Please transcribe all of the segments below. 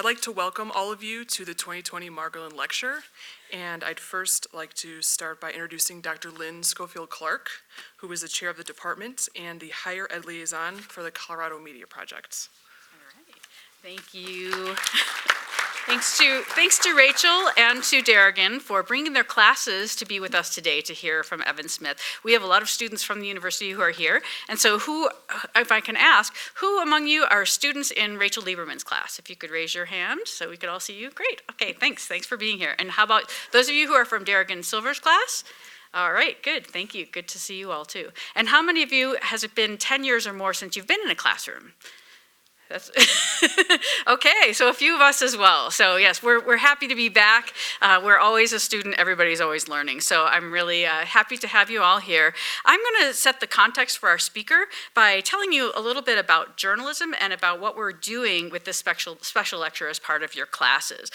I'd like to welcome all of you to the 2020 Margolin Lecture, and I'd first like to start by introducing Dr. Lynn Schofield Clark, who is the chair of the department and the higher ed liaison for the Colorado Media Project. All right, thank you. Thanks to Rachel and to Darrigan for bringing their classes to be with us today to hear from Evan Smith. We have a lot of students from the university who are here, and so if I can ask, who among you are students in Rachel Lieberman's class? If you could raise your hand so we could all see you. Great, okay, thanks for being here. And how about those of you who are from Darrigan Silver's class? All right, good, thank you. Good to see you all too. And how many of you has it been 10 years or more since you've been in a classroom? That's okay, so a few of us as well. So yes, we're happy to be back. We're always a student, everybody's always learning. So I'm really happy to have you all here. I'm gonna set the context for our speaker by telling you a little bit about journalism and about what we're doing with this special lecture as part of your classes.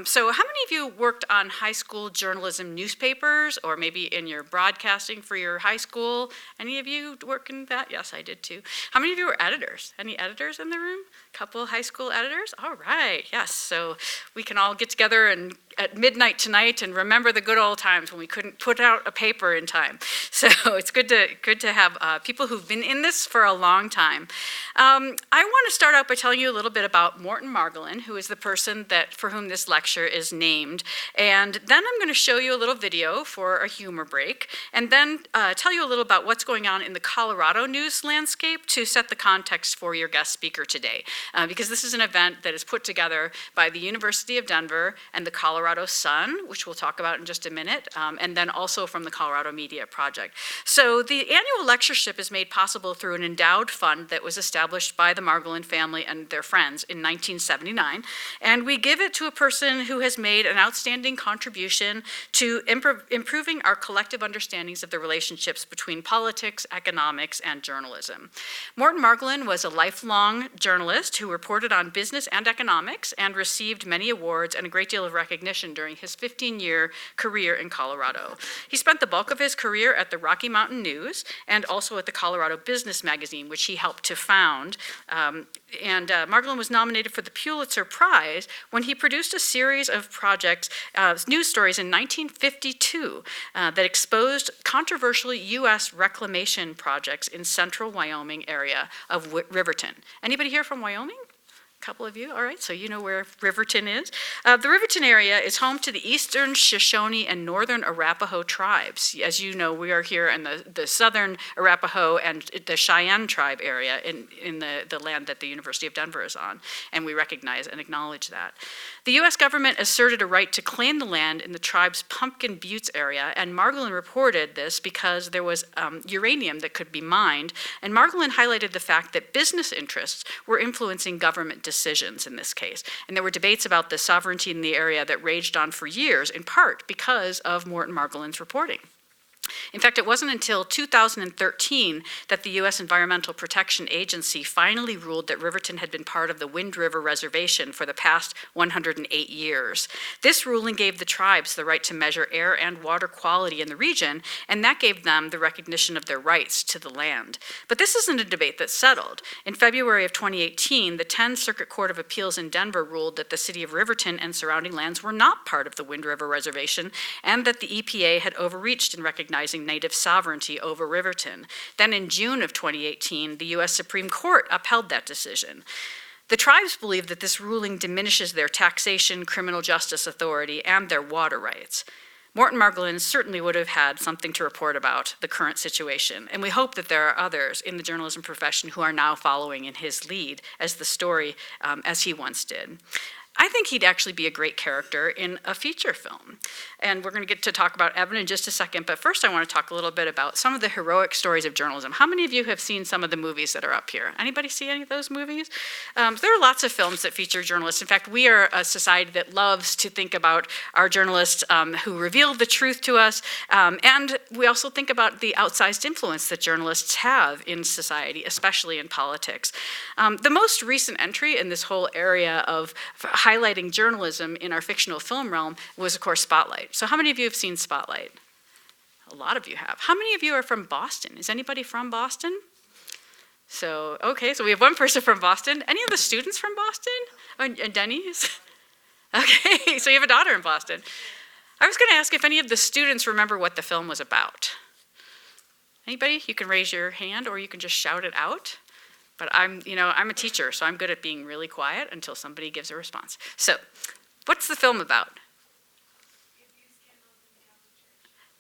So how many of you worked on high school journalism newspapers or maybe in your broadcasting for your high school? Any of you work in that? Yes, I did too. How many of you were editors? Any editors in the room? Couple high school editors? All right, yes. So we can all get together and at midnight tonight and remember the good old times when we couldn't put out a paper in time. So it's good to have people who've been in this for a long time. I want to start out by telling you a little bit about Morton Margolin, who is the person for whom this lecture is named. And then I'm going to show you a little video for a humor break, and then tell you a little about what's going on in the Colorado news landscape to set the context for your guest speaker today. Because this is an event that is put together by the University of Denver and the Colorado Sun, which we'll talk about in just a minute, and then also from the Colorado Media Project. So the annual lectureship is made possible through an endowed fund that was established by the Margolin family and their friends in 1979, and we give it to a person who has made an outstanding contribution to improving our collective understandings of the relationships between politics, economics, and journalism. Morton Margolin was a lifelong journalist who reported on business and economics and received many awards and a great deal of recognition during his 15-year career in Colorado. He spent the bulk of his career at the Rocky Mountain News and also at the Colorado Business Magazine, which he helped to found. Margolin was nominated for the Pulitzer Prize when he produced a series of projects, news stories in 1952 that exposed controversial U.S. reclamation projects in central Wyoming area of Riverton. Anybody here from Wyoming? Couple of you, all right, so you know where Riverton is. The Riverton area is home to the Eastern Shoshone and Northern Arapaho tribes. As you know, we are here in the Southern Arapaho and the Cheyenne tribe area in the land that the University of Denver is on, and we recognize and acknowledge that. The U.S. government asserted a right to claim the land in the tribe's Pumpkin Buttes area, and Margolin reported this because there was uranium that could be mined, and Margolin highlighted the fact that business interests were influencing government decisions in this case. And there were debates about the sovereignty in the area that raged on for years, in part because of Morton Margolin's reporting. In fact, it wasn't until 2013 that the U.S. Environmental Protection Agency finally ruled that Riverton had been part of the Wind River Reservation for the past 108 years. This ruling gave the tribes the right to measure air and water quality in the region, and that gave them the recognition of their rights to the land. But this isn't a debate that's settled. In February of 2018, the 10th Circuit Court of Appeals in Denver ruled that the city of Riverton and surrounding lands were not part of the Wind River Reservation, and that the EPA had overreached in recognizing native sovereignty over Riverton. Then in June of 2018, the U.S. Supreme Court upheld that decision. The tribes believe that this ruling diminishes their taxation, criminal justice authority, and their water rights. Morton Margolin certainly would have had something to report about the current situation, and we hope that there are others in the journalism profession who are now following in his lead as the story as he once did. I think he'd actually be a great character in a feature film. And we're going to get to talk about Evan in just a second, but first I want to talk a little bit about some of the heroic stories of journalism. How many of you have seen some of the movies that are up here? Anybody see any of those movies? There are lots of films that feature journalists. In fact, we are a society that loves to think about our journalists who reveal the truth to us, and we also think about the outsized influence that journalists have in society, especially in politics. The most recent entry in this whole area of highlighting journalism in our fictional film realm was, of course, Spotlight. So how many of you have seen Spotlight? A lot of you have. How many of you are from Boston? Is anybody from Boston? So, okay, so we have one person from Boston. Any of the students from Boston? And Denny's? Okay, so you have a daughter in Boston. I was going to ask if any of the students remember what the film was about. Anybody? You can raise your hand or you can just shout it out. But I'm a teacher, so I'm good at being really quiet until somebody gives a response. So, what's the film about?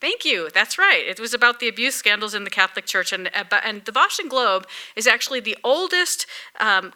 Thank you, that's right. It was about the abuse scandals in the Catholic Church, and the Boston Globe is actually the oldest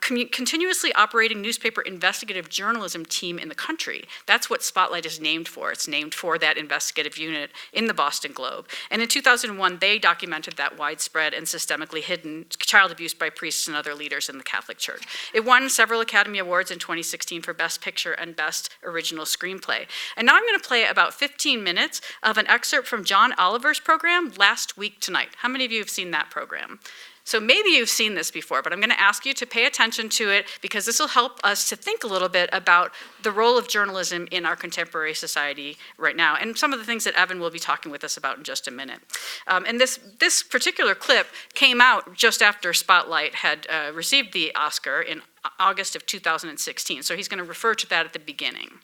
continuously operating newspaper investigative journalism team in the country. That's what Spotlight is named for. It's named for that investigative unit in the Boston Globe. And in 2001, they documented that widespread and systemically hidden child abuse by priests and other leaders in the Catholic Church. It won several Academy Awards in 2016 for Best Picture and Best Original Screenplay. And now I'm going to play about 15 minutes of an excerpt from John Oliver's program, Last Week Tonight. How many of you have seen that program? So maybe you've seen this before, but I'm going to ask you to pay attention to it because this will help us to think a little bit about the role of journalism in our contemporary society right now, and some of the things that Evan will be talking with us about in just a minute. And this particular clip came out just after Spotlight had received the Oscar in August of 2016, so he's going to refer to that at the beginning.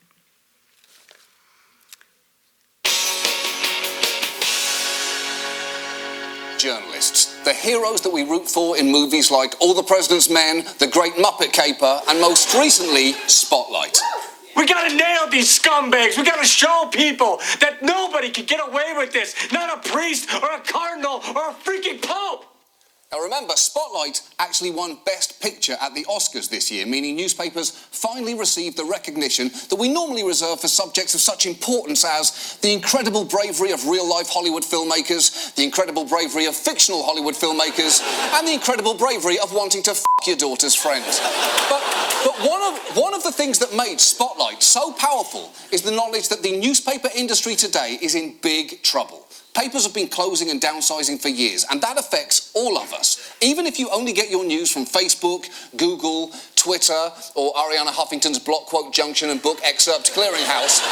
Journalists, the heroes that we root for in movies like All the President's Men, The Great Muppet Caper, and most recently, Spotlight. We gotta nail these scumbags. We gotta show people that nobody can get away with this. Not a priest or a cardinal or a freaking pope. Now remember, Spotlight actually won Best Picture at the Oscars this year, meaning newspapers finally received the recognition that we normally reserve for subjects of such importance as the incredible bravery of real-life Hollywood filmmakers, the incredible bravery of fictional Hollywood filmmakers, and the incredible bravery of wanting to f*** your daughter's friends. But one of the things that made Spotlight so powerful is the knowledge that the newspaper industry today is in big trouble. Papers have been closing and downsizing for years, and that affects all of us. Even if you only get your news from Facebook, Google, Twitter, or Arianna Huffington's block quote junction and book excerpt clearinghouse,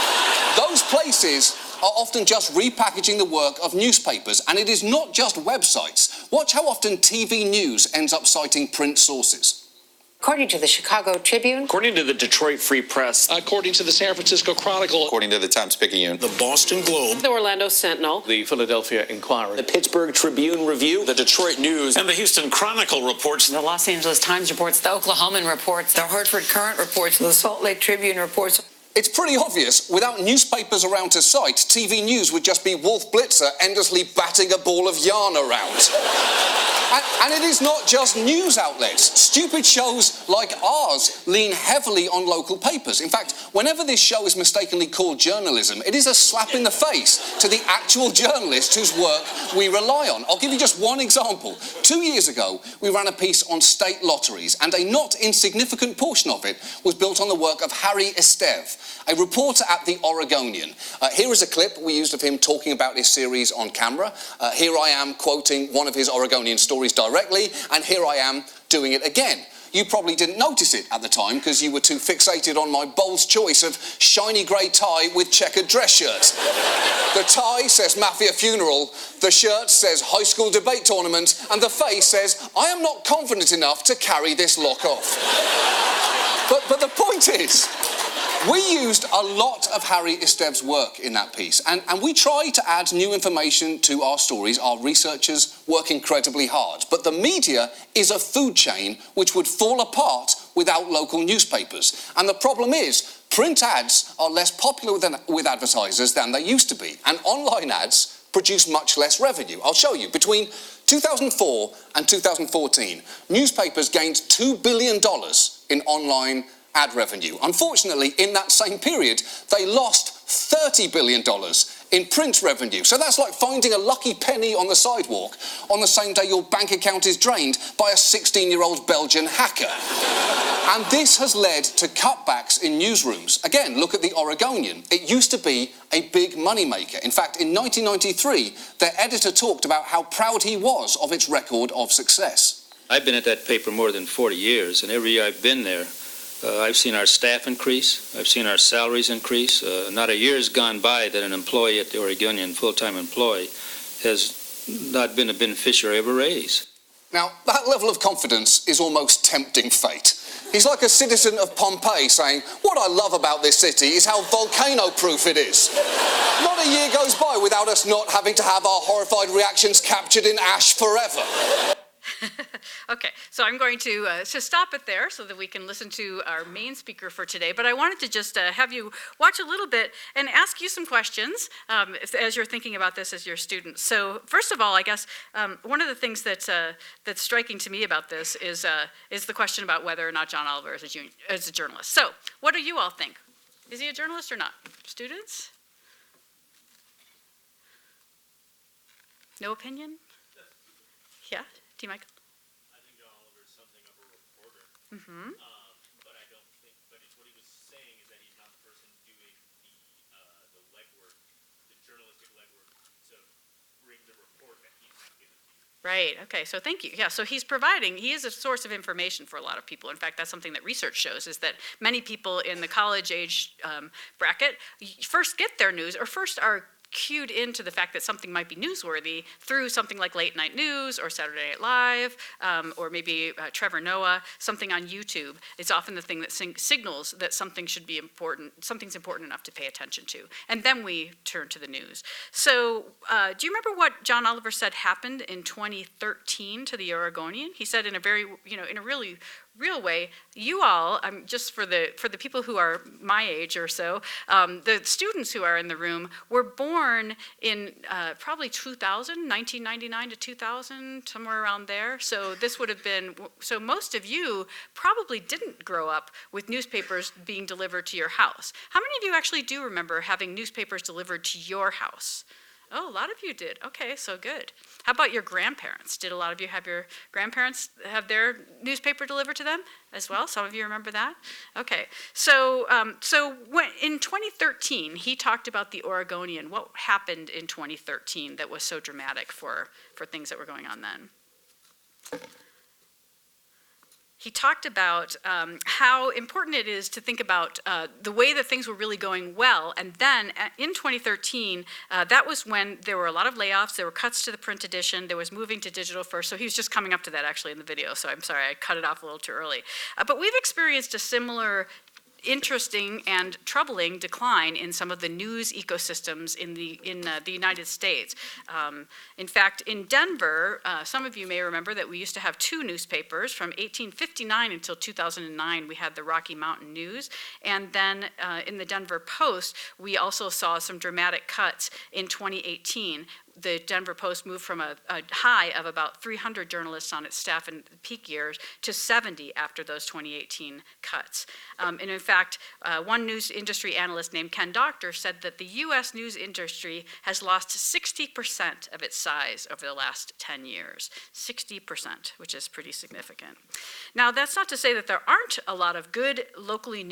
those places are often just repackaging the work of newspapers, and it is not just websites. Watch how often TV news ends up citing print sources. According to the Chicago Tribune. According to the Detroit Free Press. According to the San Francisco Chronicle. According to the Times-Picayune. The Boston Globe. The Orlando Sentinel. The Philadelphia Inquirer. The Pittsburgh Tribune Review. The Detroit News. And the Houston Chronicle reports. The Los Angeles Times reports. The Oklahoman reports. The Hartford Courant reports. The Salt Lake Tribune reports. It's pretty obvious, without newspapers around to cite, TV news would just be Wolf Blitzer endlessly batting a ball of yarn around. And it is not just news outlets. Stupid shows like ours lean heavily on local papers. In fact, whenever this show is mistakenly called journalism, it is a slap in the face to the actual journalists whose work we rely on. I'll give you just one example. 2 years ago, we ran a piece on state lotteries, and a not insignificant portion of it was built on the work of Harry Esteve, a reporter at the Oregonian. Here is a clip we used of him talking about his series on camera. Here I am quoting one of his Oregonian stories directly, and here I am doing it again. You probably didn't notice it at the time because you were too fixated on my bold choice of shiny grey tie with checkered dress shirt. The tie says Mafia Funeral, the shirt says High School Debate Tournament, and the face says, I am not confident enough to carry this look off. But the point is, we used a lot of Harry Esteve's work in that piece, and we try to add new information to our stories. Our researchers work incredibly hard, but the media is a food chain which would fall apart without local newspapers. And the problem is, print ads are less popular with advertisers than they used to be, and online ads produce much less revenue. I'll show you. Between 2004 and 2014, newspapers gained $2 billion in online ad revenue. Unfortunately, in that same period, they lost $30 billion in print revenue. So that's like finding a lucky penny on the sidewalk on the same day your bank account is drained by a 16-year-old Belgian hacker. And this has led to cutbacks in newsrooms. Again, look at the Oregonian. It used to be a big moneymaker. In fact, in 1993, their editor talked about how proud he was of its record of success. I've been at that paper more than 40 years, and every year I've been there, I've seen our staff increase. I've seen our salaries increase. Not a year has gone by that an employee at the Oregonian, full-time employee, has not been a beneficiary of a raise. Now, that level of confidence is almost tempting fate. He's like a citizen of Pompeii saying, what I love about this city is how volcano-proof it is. Not a year goes by without us not having to have our horrified reactions captured in ash forever. Okay, so I'm going to stop it there so that we can listen to our main speaker for today. But I wanted to just have you watch a little bit and ask you some questions as you're thinking about this as your students. So first of all, I guess one of the things that's striking to me about this is the question about whether or not John Oliver is a journalist. So what do you all think? Is he a journalist or not? Students? No opinion? Yeah, T. Michael? I think John Oliver is something of a reporter. Mm-hmm. But I don't think, but what he was saying is that he's not the person doing the legwork, the journalistic legwork to bring the report that he's not given to you. Right, okay, so thank you. Yeah, so he is a source of information for a lot of people. In fact, that's something that research shows, is that many people in the college age bracket first get their news, or first are cued into the fact that something might be newsworthy through something like Late Night News or Saturday Night Live, or maybe Trevor Noah, something on YouTube. It's often the thing that signals that something should be important, something's important enough to pay attention to. And then we turn to the news. So do you remember what John Oliver said happened in 2013 to the Oregonian? He said in a very, in a really real way, you all, just for the people who are my age or so, the students who are in the room were born in probably 1999 to 2000, somewhere around there. So this would have been, so most of you probably didn't grow up with newspapers being delivered to your house. How many of you actually do remember having newspapers delivered to your house? Oh, a lot of you did. Okay, so good. How about your grandparents? Did a lot of you have your grandparents have their newspaper delivered to them as well? Some of you remember that? Okay, so when, in 2013, he talked about the Oregonian. What happened in 2013 that was so dramatic for things that were going on then? He talked about how important it is to think about the way that things were really going well. And then in 2013, that was when there were a lot of layoffs, there were cuts to the print edition, there was moving to digital first. So he was just coming up to that actually in the video. So I'm sorry, I cut it off a little too early. But we've experienced a similar interesting and troubling decline in some of the news ecosystems in the United States. In fact, in Denver, some of you may remember that we used to have two newspapers. From 1859 until 2009, we had the Rocky Mountain News, and then in the Denver Post, we also saw some dramatic cuts in 2018. The Denver Post moved from a high of about 300 journalists on its staff in peak years to 70 after those 2018 cuts. And in fact, one news industry analyst named Ken Doctor said that the US news industry has lost 60% of its size over the last 10 years. 60%, which is pretty significant. Now, that's not to say that there aren't a lot of good locally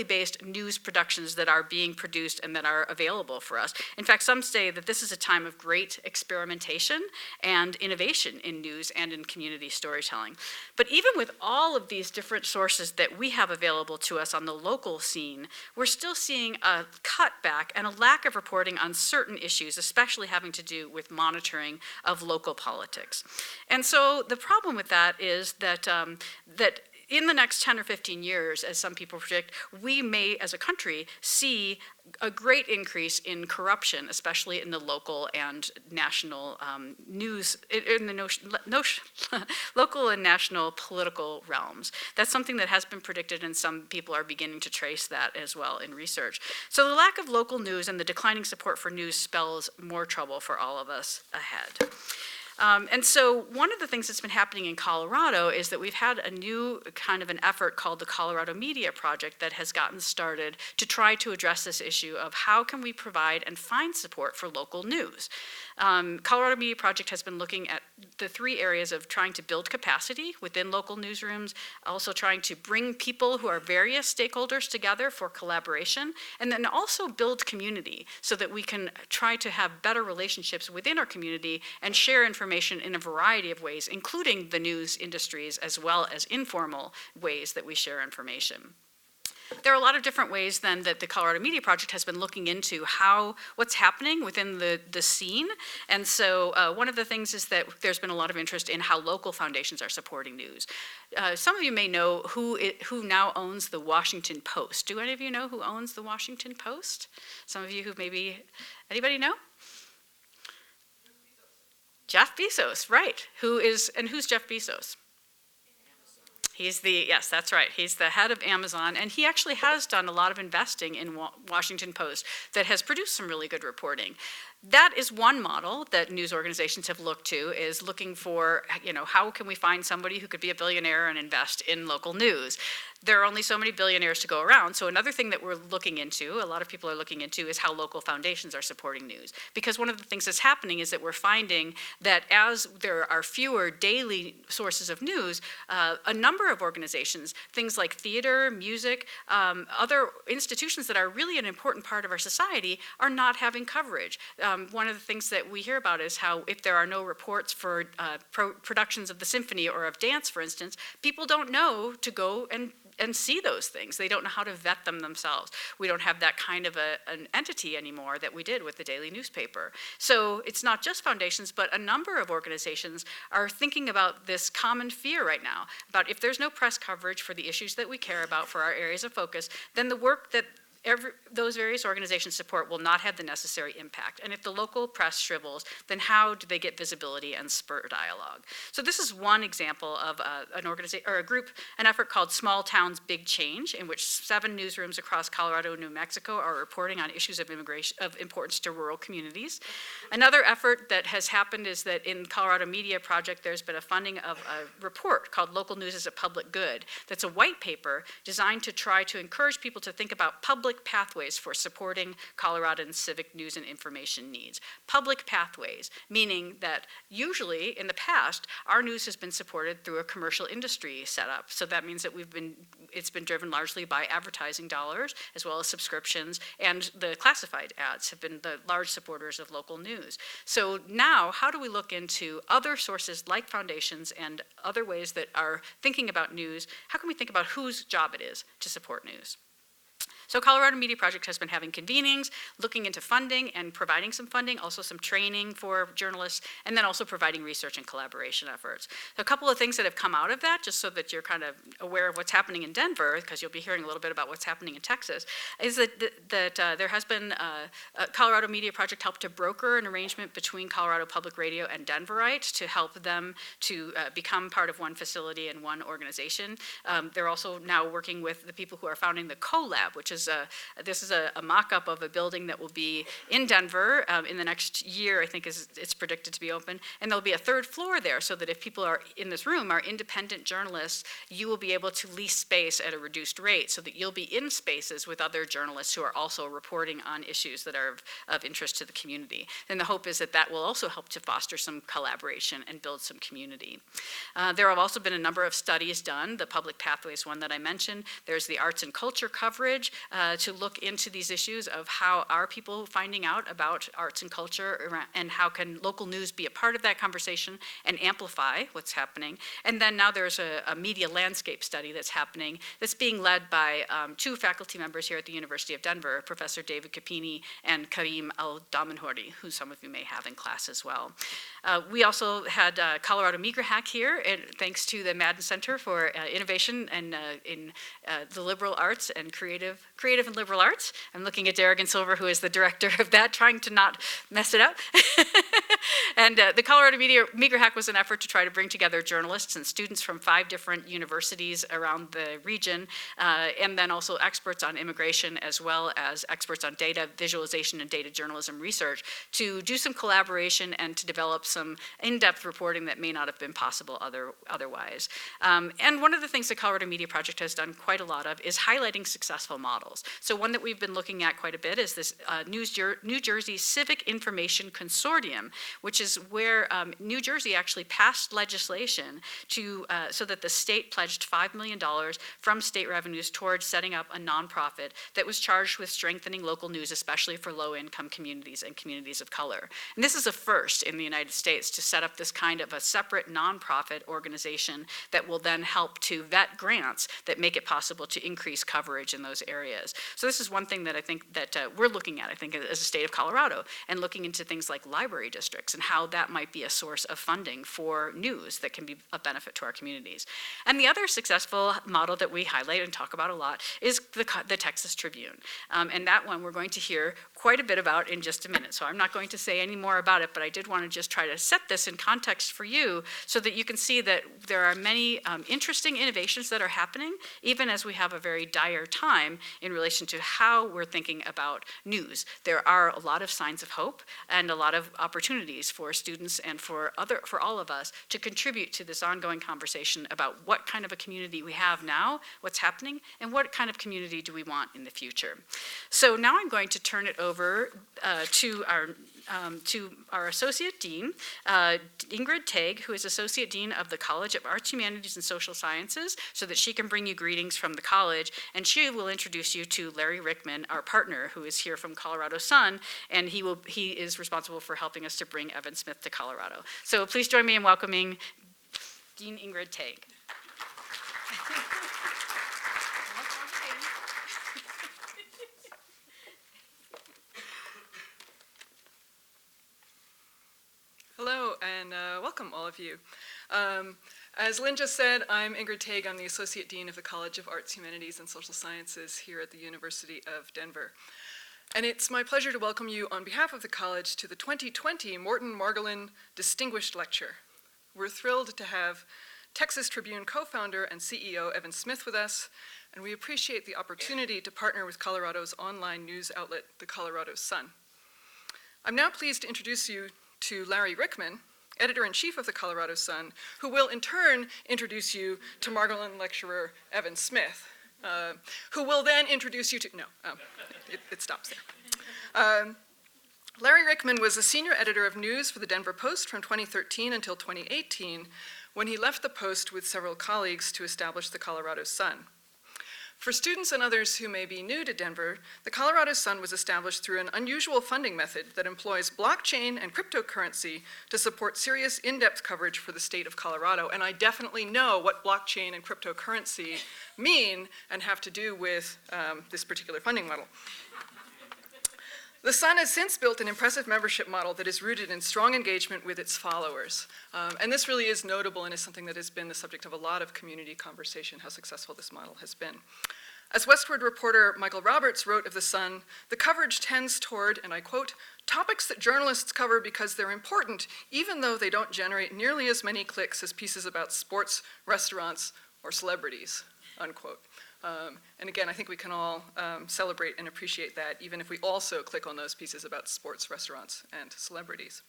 based news productions that are being produced and that are available for us. In fact, some say that this is a time of great experimentation and innovation in news and in community storytelling. But even with all of these different sources that we have available to us on the local scene, we're still seeing a cutback and a lack of reporting on certain issues, especially having to do with monitoring of local politics. And so the problem with that is that in the next 10 or 15 years, as some people predict, we may, as a country, see a great increase in corruption, especially in the local and national news, in the local and national political realms. That's something that has been predicted, and some people are beginning to trace that as well in research. So the lack of local news and the declining support for news spells more trouble for all of us ahead. And so one of the things that's been happening in Colorado is that we've had a new kind of an effort called the Colorado Media Project that has gotten started to try to address this issue of how can we provide and find support for local news. Colorado Media Project has been looking at the three areas of trying to build capacity within local newsrooms, also trying to bring people who are various stakeholders together for collaboration, and then also build community so that we can try to have better relationships within our community and share information in a variety of ways, including the news industries as well as informal ways that we share information. There are a lot of different ways then that the Colorado Media Project has been looking into what's happening within the scene. And so one of the things is that there's been a lot of interest in how local foundations are supporting news. Some of you may know who now owns the Washington Post. Do any of you know who owns the Washington Post? Some of you who anybody know? Jeff Bezos, right. Who's Jeff Bezos? Yes, that's right. He's the head of Amazon, and he actually has done a lot of investing in Washington Post that has produced some really good reporting. That is one model that news organizations have looked to, is looking for, how can we find somebody who could be a billionaire and invest in local news? There are only so many billionaires to go around, so another thing that we're looking into, a lot of people are looking into, is how local foundations are supporting news. Because one of the things that's happening is that we're finding that as there are fewer daily sources of news, a number of organizations, things like theater, music, other institutions that are really an important part of our society, are not having coverage. One of the things that we hear about is how if there are no reports for productions of the symphony or of dance, for instance, people don't know to go and see those things. They don't know how to vet them themselves. We don't have that kind of an entity anymore that we did with the daily newspaper. So it's not just foundations, but a number of organizations are thinking about this common fear right now, about if there's no press coverage for the issues that we care about, for our areas of focus, then the work that those various organizations support will not have the necessary impact. And if the local press shrivels, then how do they get visibility and spur dialogue? So this is one example of an effort called Small Towns, Big Change, in which 7 newsrooms across Colorado and New Mexico are reporting on issues of immigration of importance to rural communities. Another effort that has happened is that in Colorado Media Project, there's been a funding of a report called Local News as a Public Good. That's a white paper designed to try to encourage people to think about public pathways for supporting Coloradans' civic news and information needs. Public pathways, meaning that usually in the past, our news has been supported through a commercial industry setup. So that means that it's been driven largely by advertising dollars, as well as subscriptions, and the classified ads have been the large supporters of local news. So now, how do we look into other sources like foundations and other ways that are thinking about news? How can we think about whose job it is to support news? So Colorado Media Project has been having convenings, looking into funding and providing some funding, also some training for journalists, and then also providing research and collaboration efforts. So a couple of things that have come out of that, just so that you're kind of aware of what's happening in Denver, because you'll be hearing a little bit about what's happening in Texas, is that there has been a Colorado Media Project helped to broker an arrangement between Colorado Public Radio and Denverite to help them to become part of one facility and one organization. They're also now working with the people who are founding the CoLab, which is this is a mock-up of a building that will be in Denver in the next year, I think it's predicted to be open, and there'll be a 3rd floor there so that if people are in this room are independent journalists, you will be able to lease space at a reduced rate so that you'll be in spaces with other journalists who are also reporting on issues that are of interest to the community. And the hope is that that will also help to foster some collaboration and build some community. There have also been a number of studies done, the Public Pathways one that I mentioned. There's the arts and culture coverage, to look into these issues of how are people finding out about arts and culture, and how can local news be a part of that conversation and amplify what's happening. And then now there's a media landscape study that's happening that's being led by 2 faculty members here at the University of Denver, Professor David Capini and Karim Al-Damanhouri, who some of you may have in class as well. We also had Colorado Meager Hack here, and thanks to the Madden Center for Innovation and in the liberal arts and creative and liberal arts. I'm looking at Darrigan Silver, who is the director of that, trying to not mess it up. And the Colorado Meager Hack was an effort to try to bring together journalists and students from 5 different universities around the region, and then also experts on immigration, as well as experts on data visualization and data journalism research, to do some collaboration and to develop some in-depth reporting that may not have been possible otherwise. And one of the things the Colorado Media Project has done quite a lot of is highlighting successful models. models. So one that we've been looking at quite a bit is this New Jersey Civic Information Consortium, which is where New Jersey actually passed legislation so that the state pledged $5 million from state revenues towards setting up a nonprofit that was charged with strengthening local news, especially for low-income communities and communities of color. And this is a first in the United States to set up this kind of a separate nonprofit organization that will then help to vet grants that make it possible to increase coverage in those areas. So this is one thing that I think that we're looking at, I think, as a state of Colorado, and looking into things like library districts and how that might be a source of funding for news that can be of benefit to our communities. And the other successful model that we highlight and talk about a lot is the Texas Tribune. And that one we're going to hear quite a bit about in just a minute. So I'm not going to say any more about it, but I did want to just try to set this in context for you so that you can see that there are many interesting innovations that are happening, even as we have a very dire time in relation to how we're thinking about news. There are a lot of signs of hope and a lot of opportunities for students and for all of us to contribute to this ongoing conversation about what kind of a community we have now, what's happening, and what kind of community do we want in the future. So now I'm going to turn it over to our Associate Dean, Ingrid Tag, who is Associate Dean of the College of Arts, Humanities, and Social Sciences, so that she can bring you greetings from the college, and she will introduce you to Larry Rickman, our partner, who is here from Colorado Sun, and he is responsible for helping us to bring Evan Smith to Colorado. So please join me in welcoming Dean Ingrid Tag. Hello, and welcome all of you. As Lynn just said, I'm Ingrid Tag. I'm the Associate Dean of the College of Arts, Humanities, and Social Sciences here at the University of Denver. And it's my pleasure to welcome you on behalf of the college to the 2020 Morton Margolin Distinguished Lecture. We're thrilled to have Texas Tribune co-founder and CEO Evan Smith with us, and we appreciate the opportunity to partner with Colorado's online news outlet, the Colorado Sun. I'm now pleased to introduce you to Larry Rickman, editor-in-chief of the Colorado Sun, who will in turn introduce you to Margolin lecturer Evan Smith, who will then introduce you to, it stops there. Larry Rickman was a senior editor of news for the Denver Post from 2013 until 2018, when he left the Post with several colleagues to establish the Colorado Sun. For students and others who may be new to Denver, the Colorado Sun was established through an unusual funding method that employs blockchain and cryptocurrency to support serious in-depth coverage for the state of Colorado. And I definitely know what blockchain and cryptocurrency mean and have to do with this particular funding model. The Sun has since built an impressive membership model that is rooted in strong engagement with its followers. And this really is notable and is something that has been the subject of a lot of community conversation, how successful this model has been. As Westward reporter Michael Roberts wrote of the Sun, the coverage tends toward, and I quote, topics that journalists cover because they're important, even though they don't generate nearly as many clicks as pieces about sports, restaurants, or celebrities, unquote. And again, I think we can all celebrate and appreciate that, even if we also click on those pieces about sports, restaurants, and celebrities.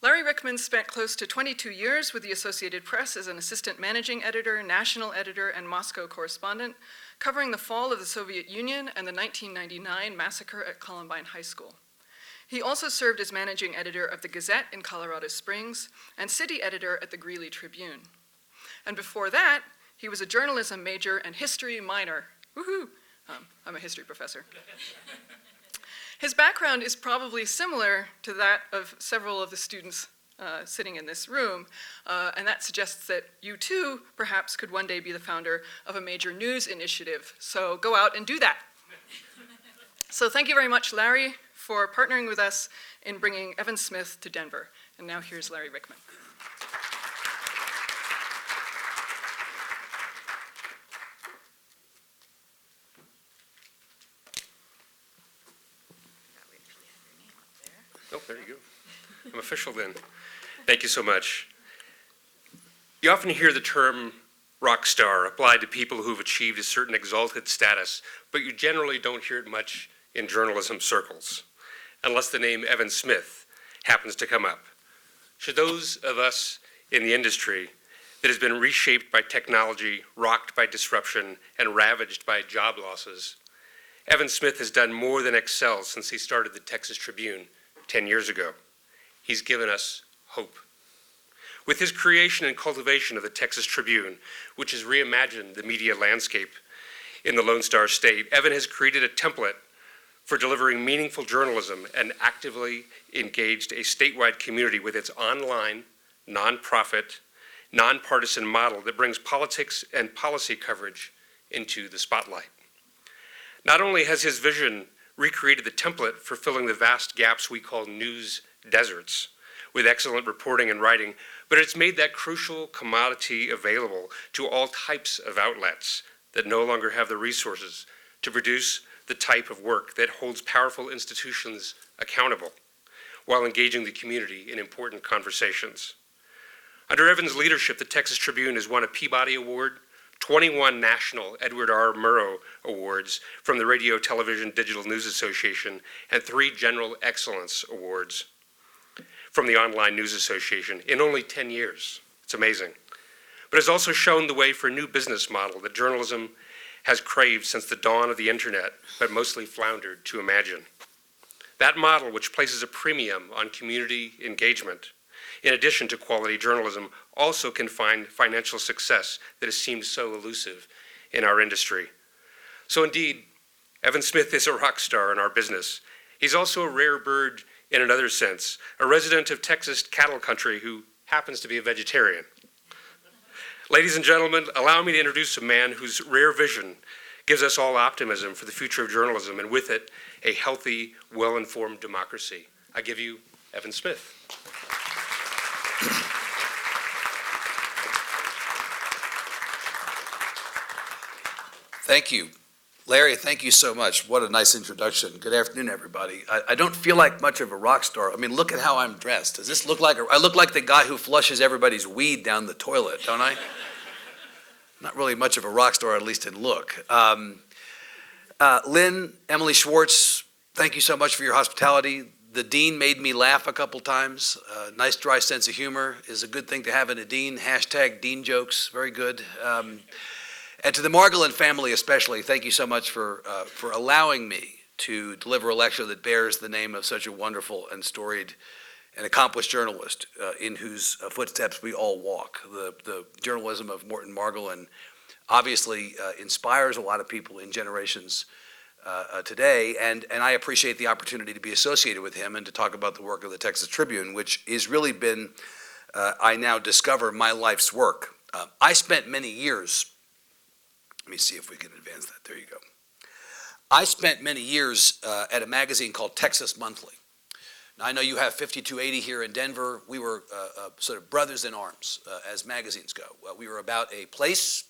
Larry Rickman spent close to 22 years with the Associated Press as an assistant managing editor, national editor, and Moscow correspondent, covering the fall of the Soviet Union and the 1999 massacre at Columbine High School. He also served as managing editor of the Gazette in Colorado Springs and city editor at the Greeley Tribune. And before that, he was a journalism major and history minor. Woohoo! I'm a history professor. His background is probably similar to that of several of the students sitting in this room, and that suggests that you too, perhaps, could one day be the founder of a major news initiative. So go out and do that. So thank you very much, Larry, for partnering with us in bringing Evan Smith to Denver. And now here's Larry Rickman. Oh, there you go. I'm official then. Thank you so much. You often hear the term rock star applied to people who've achieved a certain exalted status, but you generally don't hear it much in journalism circles, unless the name Evan Smith happens to come up. Should those of us in the industry that has been reshaped by technology, rocked by disruption, and ravaged by job losses, Evan Smith has done more than excel since he started the Texas Tribune 10 years ago. He's given us hope. With his creation and cultivation of the Texas Tribune, which has reimagined the media landscape in the Lone Star State, Evan has created a template for delivering meaningful journalism and actively engaged a statewide community with its online, nonprofit, nonpartisan model that brings politics and policy coverage into the spotlight. Not only has his vision recreated the template for filling the vast gaps we call news deserts with excellent reporting and writing, but it's made that crucial commodity available to all types of outlets that no longer have the resources to produce the type of work that holds powerful institutions accountable while engaging the community in important conversations. Under Evan's leadership, the Texas Tribune has won a Peabody Award, 21 national Edward R. Murrow Awards from the Radio, Television, Digital News Association, and 3 General Excellence Awards from the Online News Association in only 10 years. It's amazing. But has also shown the way for a new business model that journalism has craved since the dawn of the internet, but mostly floundered to imagine. That model, which places a premium on community engagement, in addition to quality journalism, also can find financial success that has seemed so elusive in our industry. So indeed, Evan Smith is a rock star in our business. He's also a rare bird in another sense, a resident of Texas cattle country who happens to be a vegetarian. Ladies and gentlemen, allow me to introduce a man whose rare vision gives us all optimism for the future of journalism, and with it, a healthy, well-informed democracy. I give you Evan Smith. Thank you. Larry, thank you so much. What a nice introduction. Good afternoon, everybody. I don't feel like much of a rock star. I mean, look at how I'm dressed. Does this look like I look like the guy who flushes everybody's weed down the toilet, don't I? Not really much of a rock star, at least in look. Lynn, Emily Schwartz, thank you so much for your hospitality. The dean made me laugh a couple times. Nice dry sense of humor is a good thing to have in a dean. Hashtag dean jokes, very good. And to the Margolin family especially, thank you so much for allowing me to deliver a lecture that bears the name of such a wonderful and storied and accomplished journalist in whose footsteps we all walk. The journalism of Morton Margolin obviously inspires a lot of people in generations today, and I appreciate the opportunity to be associated with him and to talk about the work of the Texas Tribune, which has really been, I now discover, my life's work. I spent many years, let me see if we can advance that, there you go. I spent many years at a magazine called Texas Monthly. Now, I know you have 5280 here in Denver. We were sort of brothers in arms as magazines go. We were about a place.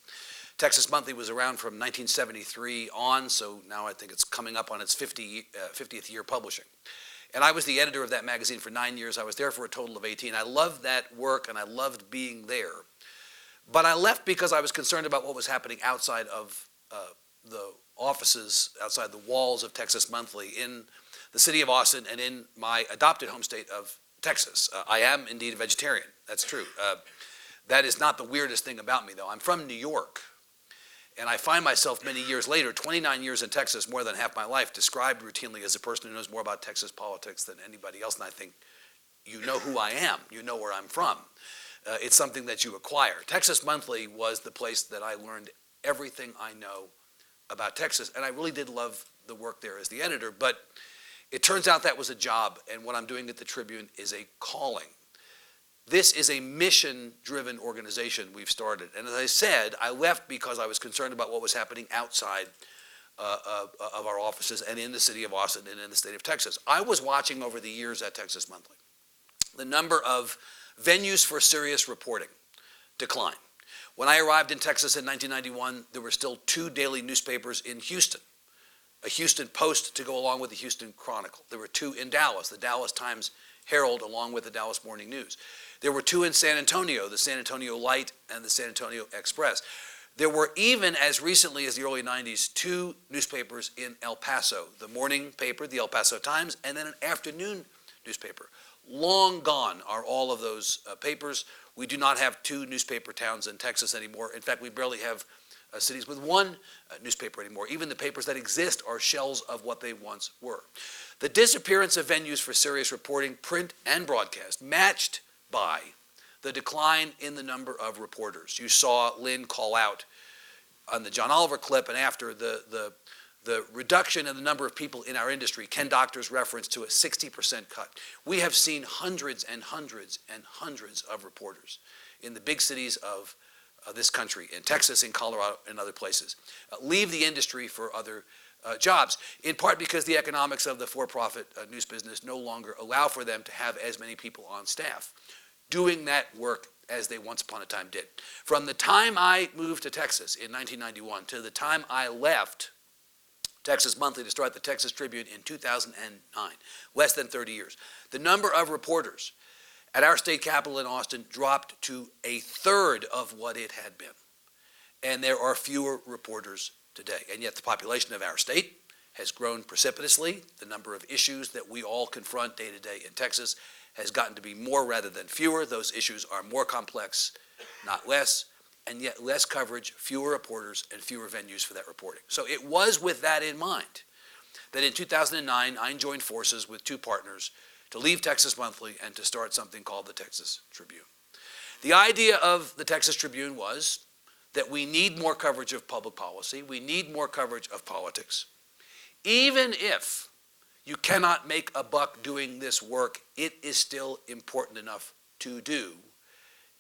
Texas Monthly was around from 1973 on, so now I think it's coming up on its 50th year publishing. And I was the editor of that magazine for 9 years. I was there for a total of 18. I loved that work, and I loved being there. But I left because I was concerned about what was happening outside of the offices, outside the walls of Texas Monthly, in the city of Austin and in my adopted home state of Texas. I am indeed a vegetarian, that's true. That is not the weirdest thing about me, though. I'm from New York, and I find myself many years later, 29 years in Texas, more than half my life, described routinely as a person who knows more about Texas politics than anybody else, and I think, you know who I am, you know where I'm from. It's something that you acquire. Texas Monthly was the place that I learned everything I know about Texas, and I really did love the work there as the editor, but it turns out that was a job, and what I'm doing at the Tribune is a calling. This is a mission-driven organization we've started, and as I said, I left because I was concerned about what was happening outside of our offices and in the city of Austin and in the state of Texas. I was watching over the years at Texas Monthly the number of venues for serious reporting decline. When I arrived in Texas in 1991, there were still 2 daily newspapers in Houston, a Houston Post to go along with the Houston Chronicle. There were 2 in Dallas, the Dallas Times-Herald along with the Dallas Morning News. There were 2 in San Antonio, the San Antonio Light and the San Antonio Express. There were, even as recently as the early 90s, 2 newspapers in El Paso, the morning paper, the El Paso Times, and then an afternoon newspaper. Long gone are all of those papers. We do not have 2 newspaper towns in Texas anymore. In fact, we barely have cities with 1 newspaper anymore. Even the papers that exist are shells of what they once were. The disappearance of venues for serious reporting, print and broadcast, matched by the decline in the number of reporters. You saw Lynn call out on the John Oliver clip and after the reduction in the number of people in our industry. Ken Doctor's reference to a 60% cut. We have seen hundreds and hundreds and hundreds of reporters in the big cities of this country, in Texas, in Colorado, and other places, leave the industry for other jobs, in part because the economics of the for-profit news business no longer allow for them to have as many people on staff doing that work as they once upon a time did. From the time I moved to Texas in 1991 to the time I left Texas Monthly to start the Texas Tribune in 2009, less than 30 years, the number of reporters at our state capitol in Austin dropped to a third of what it had been. And there are fewer reporters today. And yet the population of our state has grown precipitously. The number of issues that we all confront day to day in Texas has gotten to be more rather than fewer. Those issues are more complex, not less, and yet less coverage, fewer reporters, and fewer venues for that reporting. So it was with that in mind that in 2009, I joined forces with 2 partners to leave Texas Monthly and to start something called the Texas Tribune. The idea of the Texas Tribune was that we need more coverage of public policy, we need more coverage of politics. Even if you cannot make a buck doing this work, it is still important enough to do,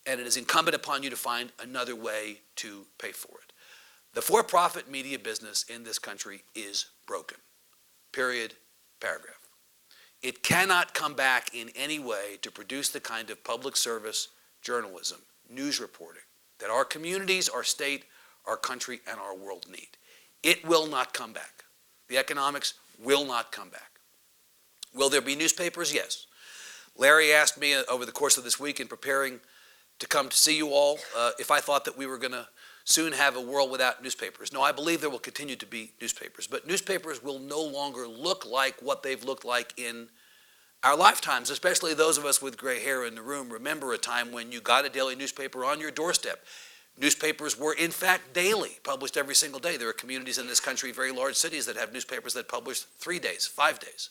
and it is incumbent upon you to find another way to pay for it. The for-profit media business in this country is broken. Period, paragraph. It cannot come back in any way to produce the kind of public service journalism, news reporting, that our communities, our state, our country, and our world need. It will not come back. The economics will not come back. Will there be newspapers? Yes. Larry asked me over the course of this week in preparing to come to see you all if I thought that we were going to soon have a world without newspapers. No, I believe there will continue to be newspapers, but newspapers will no longer look like what they've looked like in our lifetimes, especially those of us with gray hair in the room remember a time when you got a daily newspaper on your doorstep. Newspapers were, in fact, daily, published every single day. There are communities in this country, very large cities, that have newspapers that publish 3 days, 5 days.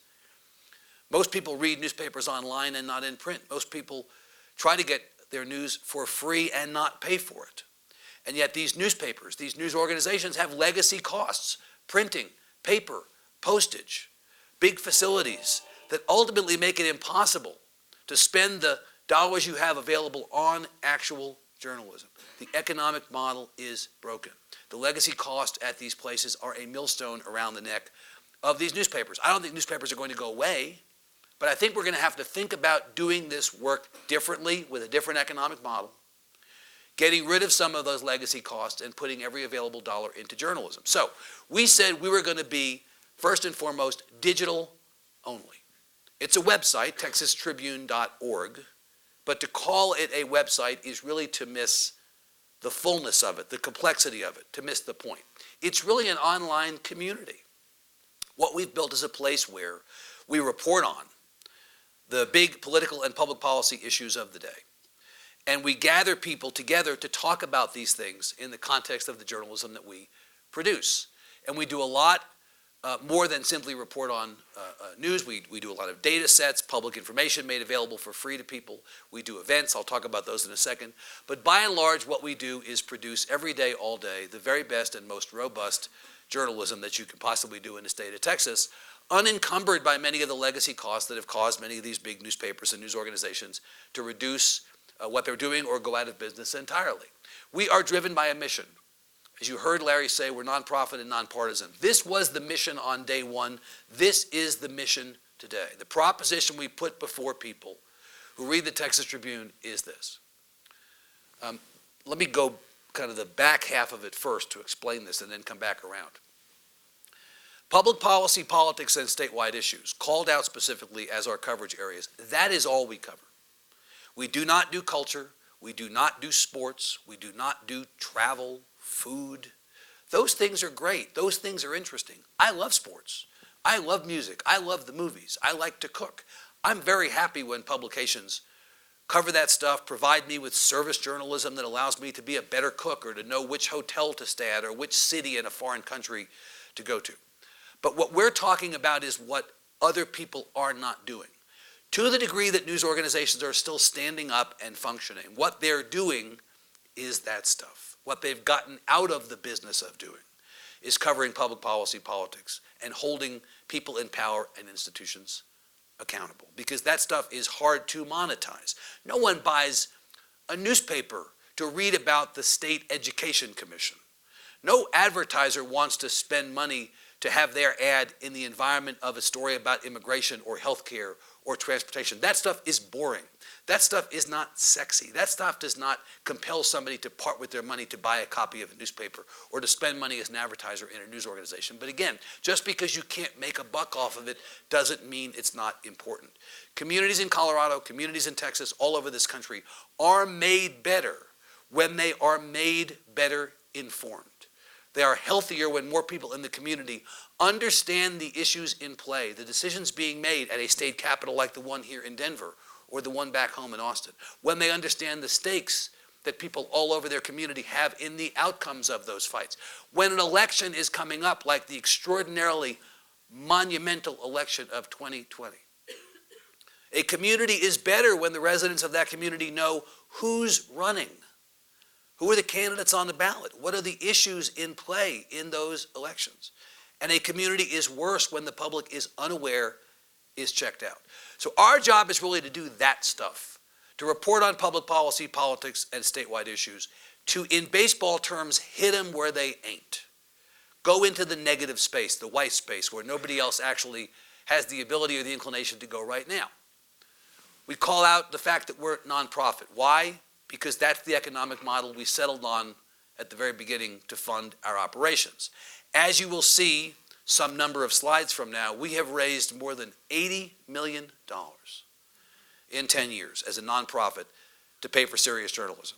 Most people read newspapers online and not in print. Most people try to get their news for free and not pay for it. And yet these newspapers, these news organizations have legacy costs, printing, paper, postage, big facilities that ultimately make it impossible to spend the dollars you have available on actual journalism. The economic model is broken. The legacy costs at these places are a millstone around the neck of these newspapers. I don't think newspapers are going to go away, but I think we're going to have to think about doing this work differently with a different economic model, getting rid of some of those legacy costs and putting every available dollar into journalism. So we said we were going to be, first and foremost, digital only. It's a website, texastribune.org, but to call it a website is really to miss the fullness of it, the complexity of it, to miss the point. It's really an online community. What we've built is a place where we report on the big political and public policy issues of the day. And we gather people together to talk about these things in the context of the journalism that we produce. And we do a lot more than simply report on news. We do a lot of data sets, public information made available for free to people. We do events. I'll talk about those in a second. But by and large, what we do is produce every day, all day, the very best and most robust journalism that you could possibly do in the state of Texas, unencumbered by many of the legacy costs that have caused many of these big newspapers and news organizations to reduce what they're doing or go out of business entirely. We are driven by a mission. As you heard Larry say, we're nonprofit and nonpartisan. This was the mission on day one. This is the mission today. The proposition we put before people who read the Texas Tribune is this. Let me go kind of the back half of it first to explain this and then come back around. Public policy, politics, and statewide issues, called out specifically as our coverage areas, that is all we cover. We do not do culture. We do not do sports. We do not do travel, food. Those things are great. Those things are interesting. I love sports. I love music. I love the movies. I like to cook. I'm very happy when publications cover that stuff, provide me with service journalism that allows me to be a better cook or to know which hotel to stay at or which city in a foreign country to go to. But what we're talking about is what other people are not doing. To the degree that news organizations are still standing up and functioning, what they're doing is that stuff. What they've gotten out of the business of doing is covering public policy, politics, and holding people in power and institutions accountable, because that stuff is hard to monetize. No one buys a newspaper to read about the State Education Commission. No advertiser wants to spend money to have their ad in the environment of a story about immigration or healthcare or transportation. That stuff is boring. That stuff is not sexy. That stuff does not compel somebody to part with their money to buy a copy of a newspaper or to spend money as an advertiser in a news organization. But again, just because you can't make a buck off of it doesn't mean it's not important. Communities in Colorado, communities in Texas, all over this country are made better when they are made better informed. They are healthier when more people in the community understand the issues in play, the decisions being made at a state capital like the one here in Denver or the one back home in Austin, when they understand the stakes that people all over their community have in the outcomes of those fights. When an election is coming up like the extraordinarily monumental election of 2020, a community is better when the residents of that community know who's running. Who are the candidates on the ballot? What are the issues in play in those elections? And a community is worse when the public is unaware, is checked out. So our job is really to do that stuff, to report on public policy, politics, and statewide issues, to, in baseball terms, hit them where they ain't. Go into the negative space, the white space, where nobody else actually has the ability or the inclination to go right now. We call out the fact that we're nonprofit. Why? Because that's the economic model we settled on at the very beginning to fund our operations. As you will see some number of slides from now, we have raised more than $80 million in 10 years as a nonprofit to pay for serious journalism.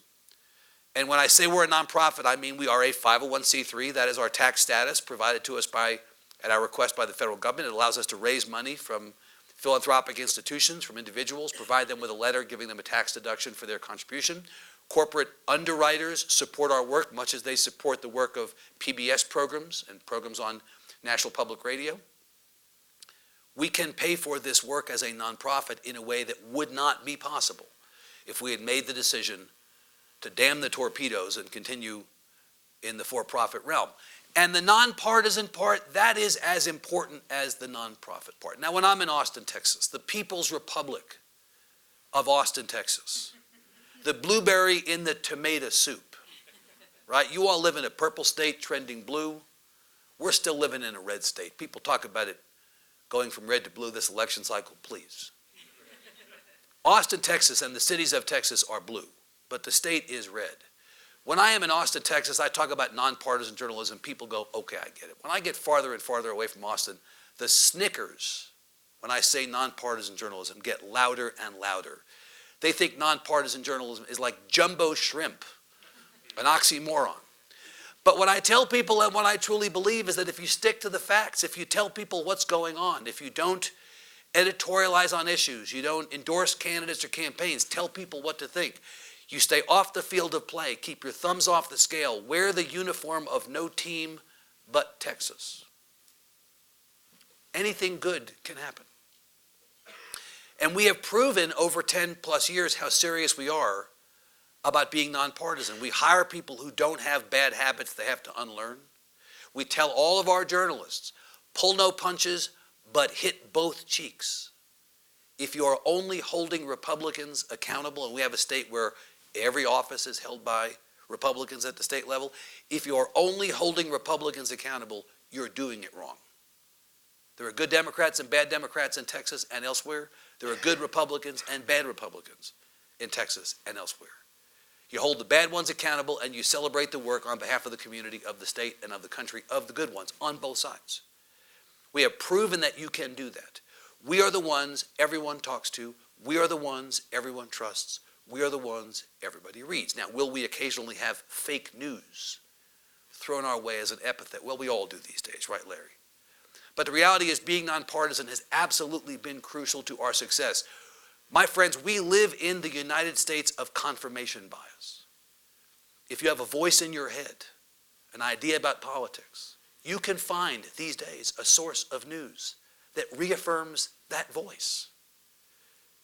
And when I say we're a nonprofit, I mean we are a 501c3. That is our tax status provided to us at our request by the federal government. It allows us to raise money from philanthropic institutions, from individuals, provide them with a letter giving them a tax deduction for their contribution. Corporate underwriters support our work much as they support the work of PBS programs and programs on National Public Radio. We can pay for this work as a nonprofit in a way that would not be possible if we had made the decision to damn the torpedoes and continue in the for-profit realm. And the nonpartisan part, that is as important as the nonprofit part. Now, when I'm in Austin, Texas, the People's Republic of Austin, Texas, the blueberry in the tomato soup, right? You all live in a purple state trending blue. We're still living in a red state. People talk about it going from red to blue this election cycle, please. Austin, Texas, and the cities of Texas are blue, but the state is red. When I am in Austin, Texas, I talk about nonpartisan journalism. People go, okay, I get it. When I get farther and farther away from Austin, the snickers, when I say nonpartisan journalism, get louder and louder. They think nonpartisan journalism is like jumbo shrimp, an oxymoron. But what I tell people and what I truly believe is that if you stick to the facts, if you tell people what's going on, if you don't editorialize on issues, you don't endorse candidates or campaigns, tell people what to think, you stay off the field of play, keep your thumbs off the scale, wear the uniform of no team but Texas. Anything good can happen. And we have proven over 10 plus years how serious we are about being nonpartisan. We hire people who don't have bad habits they have to unlearn. We tell all of our journalists, pull no punches, but hit both cheeks. If you are only holding Republicans accountable, and we have a state where every office is held by Republicans at the state level, if you are only holding Republicans accountable, you're doing it wrong. There are good Democrats and bad Democrats in Texas and elsewhere. There are good Republicans and bad Republicans in Texas and elsewhere. You hold the bad ones accountable and you celebrate the work on behalf of the community, of the state, and of the country, of the good ones on both sides. We have proven that you can do that. We are the ones everyone talks to. We are the ones everyone trusts. We are the ones everybody reads. Now, will we occasionally have fake news thrown our way as an epithet? Well, we all do these days, right, Larry? But the reality is being nonpartisan has absolutely been crucial to our success. My friends, we live in the United States of confirmation bias. If you have a voice in your head, an idea about politics, you can find these days a source of news that reaffirms that voice.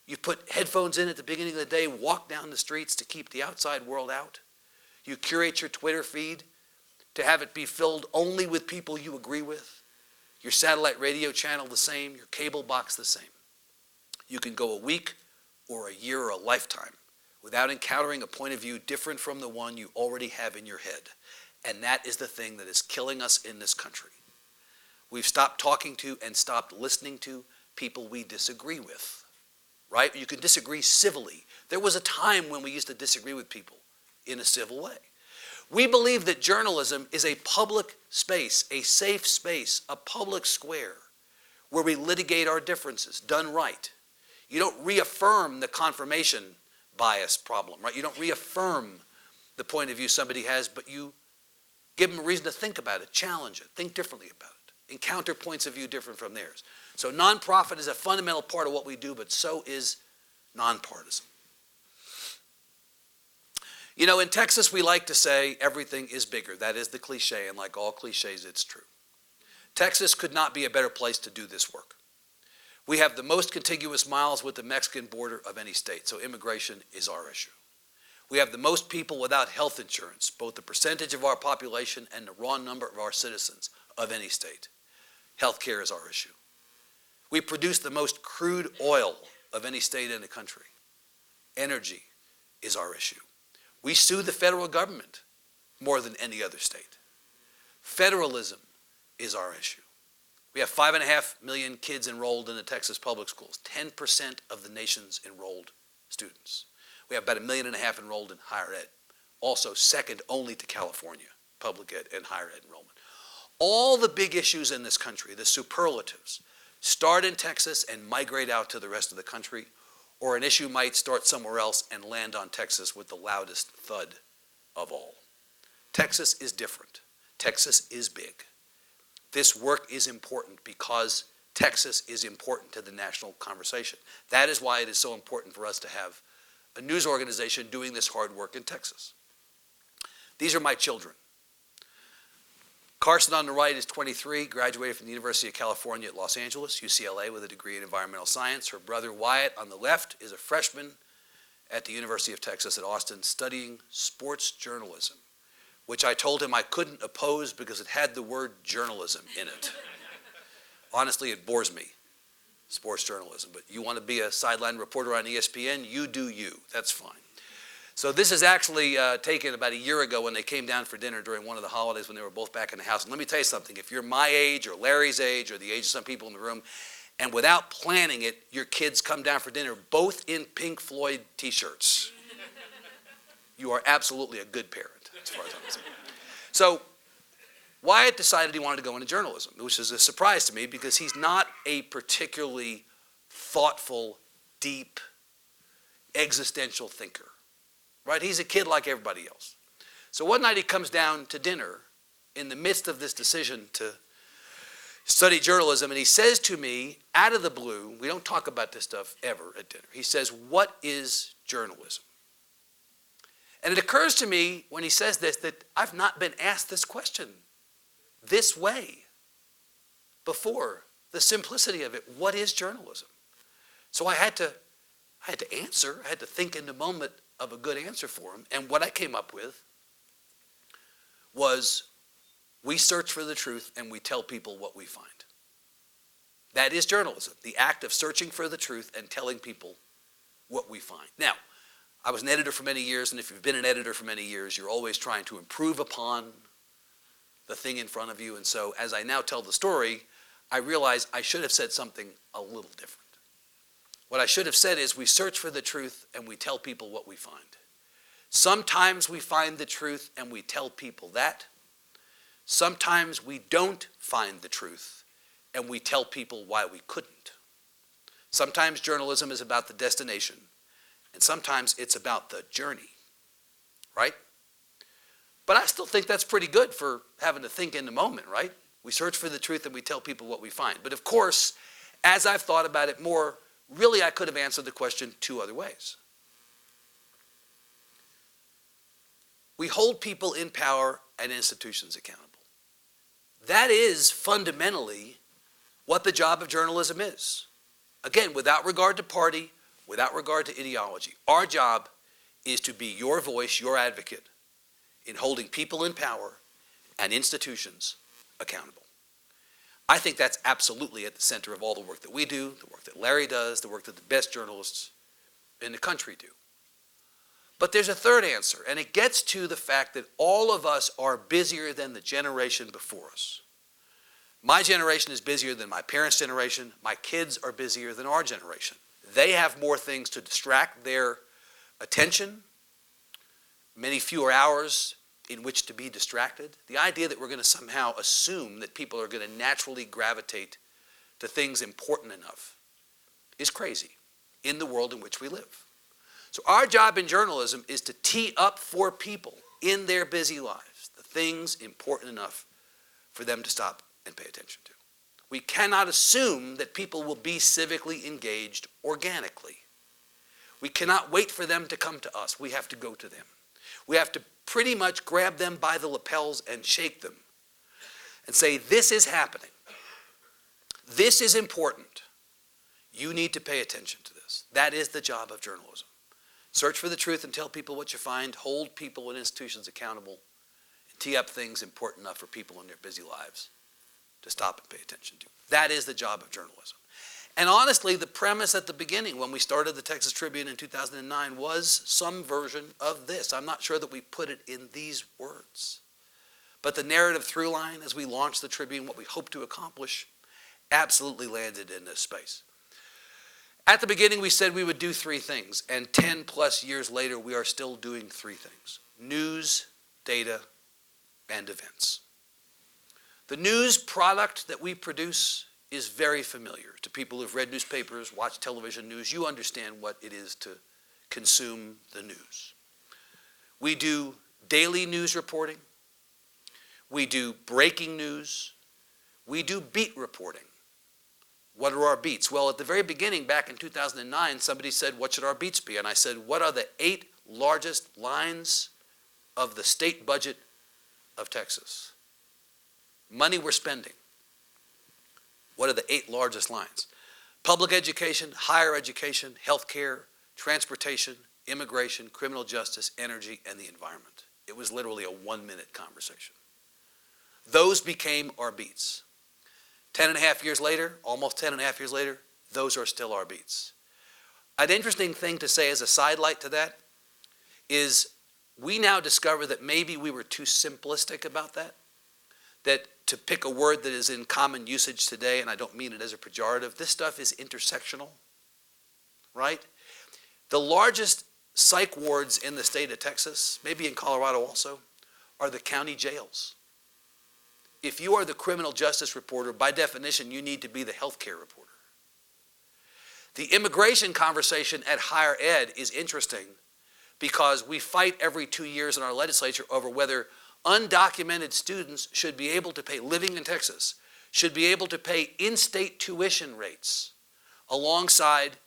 You put headphones in at the beginning of the day, walk down the streets to keep the outside world out. You curate your Twitter feed to have it be filled only with people you agree with. Your satellite radio channel the same, your cable box the same. You can go a week or a year or a lifetime without encountering a point of view different from the one you already have in your head. And that is the thing that is killing us in this country. We've stopped talking to and stopped listening to people we disagree with, right? You can disagree civilly. There was a time when we used to disagree with people in a civil way. We believe that journalism is a public space, a safe space, a public square where we litigate our differences, done right. You don't reaffirm the confirmation bias problem, right? You don't reaffirm the point of view somebody has, but you give them a reason to think about it, challenge it, think differently about it, encounter points of view different from theirs. So nonprofit is a fundamental part of what we do, but so is nonpartisan. You know, in Texas, we like to say everything is bigger. That is the cliche, and like all cliches, it's true. Texas could not be a better place to do this work. We have the most contiguous miles with the Mexican border of any state, so immigration is our issue. We have the most people without health insurance, both the percentage of our population and the raw number of our citizens of any state. Healthcare is our issue. We produce the most crude oil of any state in the country. Energy is our issue. We sue the federal government more than any other state. Federalism is our issue. We have 5.5 million kids enrolled in the Texas public schools, 10% of the nation's enrolled students. We have about 1.5 million enrolled in higher ed, also second only to California, public ed and higher ed enrollment. All the big issues in this country, the superlatives, start in Texas and migrate out to the rest of the country, or an issue might start somewhere else and land on Texas with the loudest thud of all. Texas is different. Texas is big. This work is important because Texas is important to the national conversation. That is why it is so important for us to have a news organization doing this hard work in Texas. These are my children. Carson on the right is 23, graduated from the University of California at Los Angeles, UCLA, with a degree in environmental science. Her brother Wyatt on the left is a freshman at the University of Texas at Austin studying sports journalism, which I told him I couldn't oppose because it had the word journalism in it. Honestly, it bores me, sports journalism. But you want to be a sideline reporter on ESPN, you do you. That's fine. So this is actually taken about a year ago when they came down for dinner during one of the holidays when they were both back in the house. And let me tell you something. If you're my age or Larry's age or the age of some people in the room, and without planning it, your kids come down for dinner both in Pink Floyd t-shirts, you are absolutely a good parent, as far as I'm concerned. So Wyatt decided he wanted to go into journalism, which is a surprise to me because he's not a particularly thoughtful, deep, existential thinker. Right? He's a kid like everybody else. So one night he comes down to dinner in the midst of this decision to study journalism, and he says to me, out of the blue, we don't talk about this stuff ever at dinner, he says, "What is journalism?" And it occurs to me when he says this that I've not been asked this question this way before, the simplicity of it. What is journalism? So I had to answer, I had to think in the moment of a good answer for him. And what I came up with was we search for the truth and we tell people what we find. That is journalism, the act of searching for the truth and telling people what we find. Now, I was an editor for many years, and if you've been an editor for many years, you're always trying to improve upon the thing in front of you. And so as I now tell the story, I realize I should have said something a little different. What I should have said is we search for the truth and we tell people what we find. Sometimes we find the truth and we tell people that. Sometimes we don't find the truth and we tell people why we couldn't. Sometimes journalism is about the destination and sometimes it's about the journey, right? But I still think that's pretty good for having to think in the moment, right? We search for the truth and we tell people what we find. But of course, as I've thought about it more, really I could have answered the question two other ways. We hold people in power and institutions accountable. That is fundamentally what the job of journalism is. Again, without regard to party, without regard to ideology. Our job is to be your voice, your advocate, in holding people in power and institutions accountable. I think that's absolutely at the center of all the work that we do, the work that Larry does, the work that the best journalists in the country do. But there's a third answer, and it gets to the fact that all of us are busier than the generation before us. My generation is busier than my parents' generation. My kids are busier than our generation. They have more things to distract their attention, many fewer hours in which to be distracted. The idea that we're going to somehow assume that people are going to naturally gravitate to things important enough is crazy in the world in which we live. So our job in journalism is to tee up for people in their busy lives the things important enough for them to stop and pay attention to. We cannot assume that people will be civically engaged organically. We cannot wait for them to come to us. We have to go to them. We have to pretty much grab them by the lapels and shake them and say, this is happening. This is important. You need to pay attention to this. That is the job of journalism. Search for the truth and tell people what you find. Hold people and institutions accountable. And tee up things important enough for people in their busy lives to stop and pay attention to. That is the job of journalism. And honestly, the premise at the beginning when we started the Texas Tribune in 2009 was some version of this. I'm not sure that we put it in these words. But the narrative through line as we launched the Tribune, what we hoped to accomplish, absolutely landed in this space. At the beginning, we said we would do three things, and 10 plus years later, we are still doing three things: news, data, and events. The news product that we produce is very familiar to people who've read newspapers, watched television news. You understand what it is to consume the news. We do daily news reporting. We do breaking news. We do beat reporting. What are our beats? Well, at the very beginning, back in 2009, somebody said, what should our beats be? And I said, what are the 8 largest lines of the state budget of Texas? Money we're spending. What are the 8 largest lines? Public education, higher education, healthcare, transportation, immigration, criminal justice, energy, and the environment. It was literally a 1-minute conversation. Those became our beats. 10.5 years later, almost 10.5 years later, those are still our beats. An interesting thing to say as a sidelight to that is we now discover that maybe we were too simplistic about that. That to pick a word that is in common usage today, and I don't mean it as a pejorative, this stuff is intersectional, right? The largest psych wards in the state of Texas, maybe in Colorado also, are the county jails. If you are the criminal justice reporter, by definition, you need to be the healthcare reporter. The immigration conversation at higher ed is interesting because we fight every 2 years in our legislature over whether undocumented students should be able to pay, living in Texas, should be able to pay in-state tuition rates alongside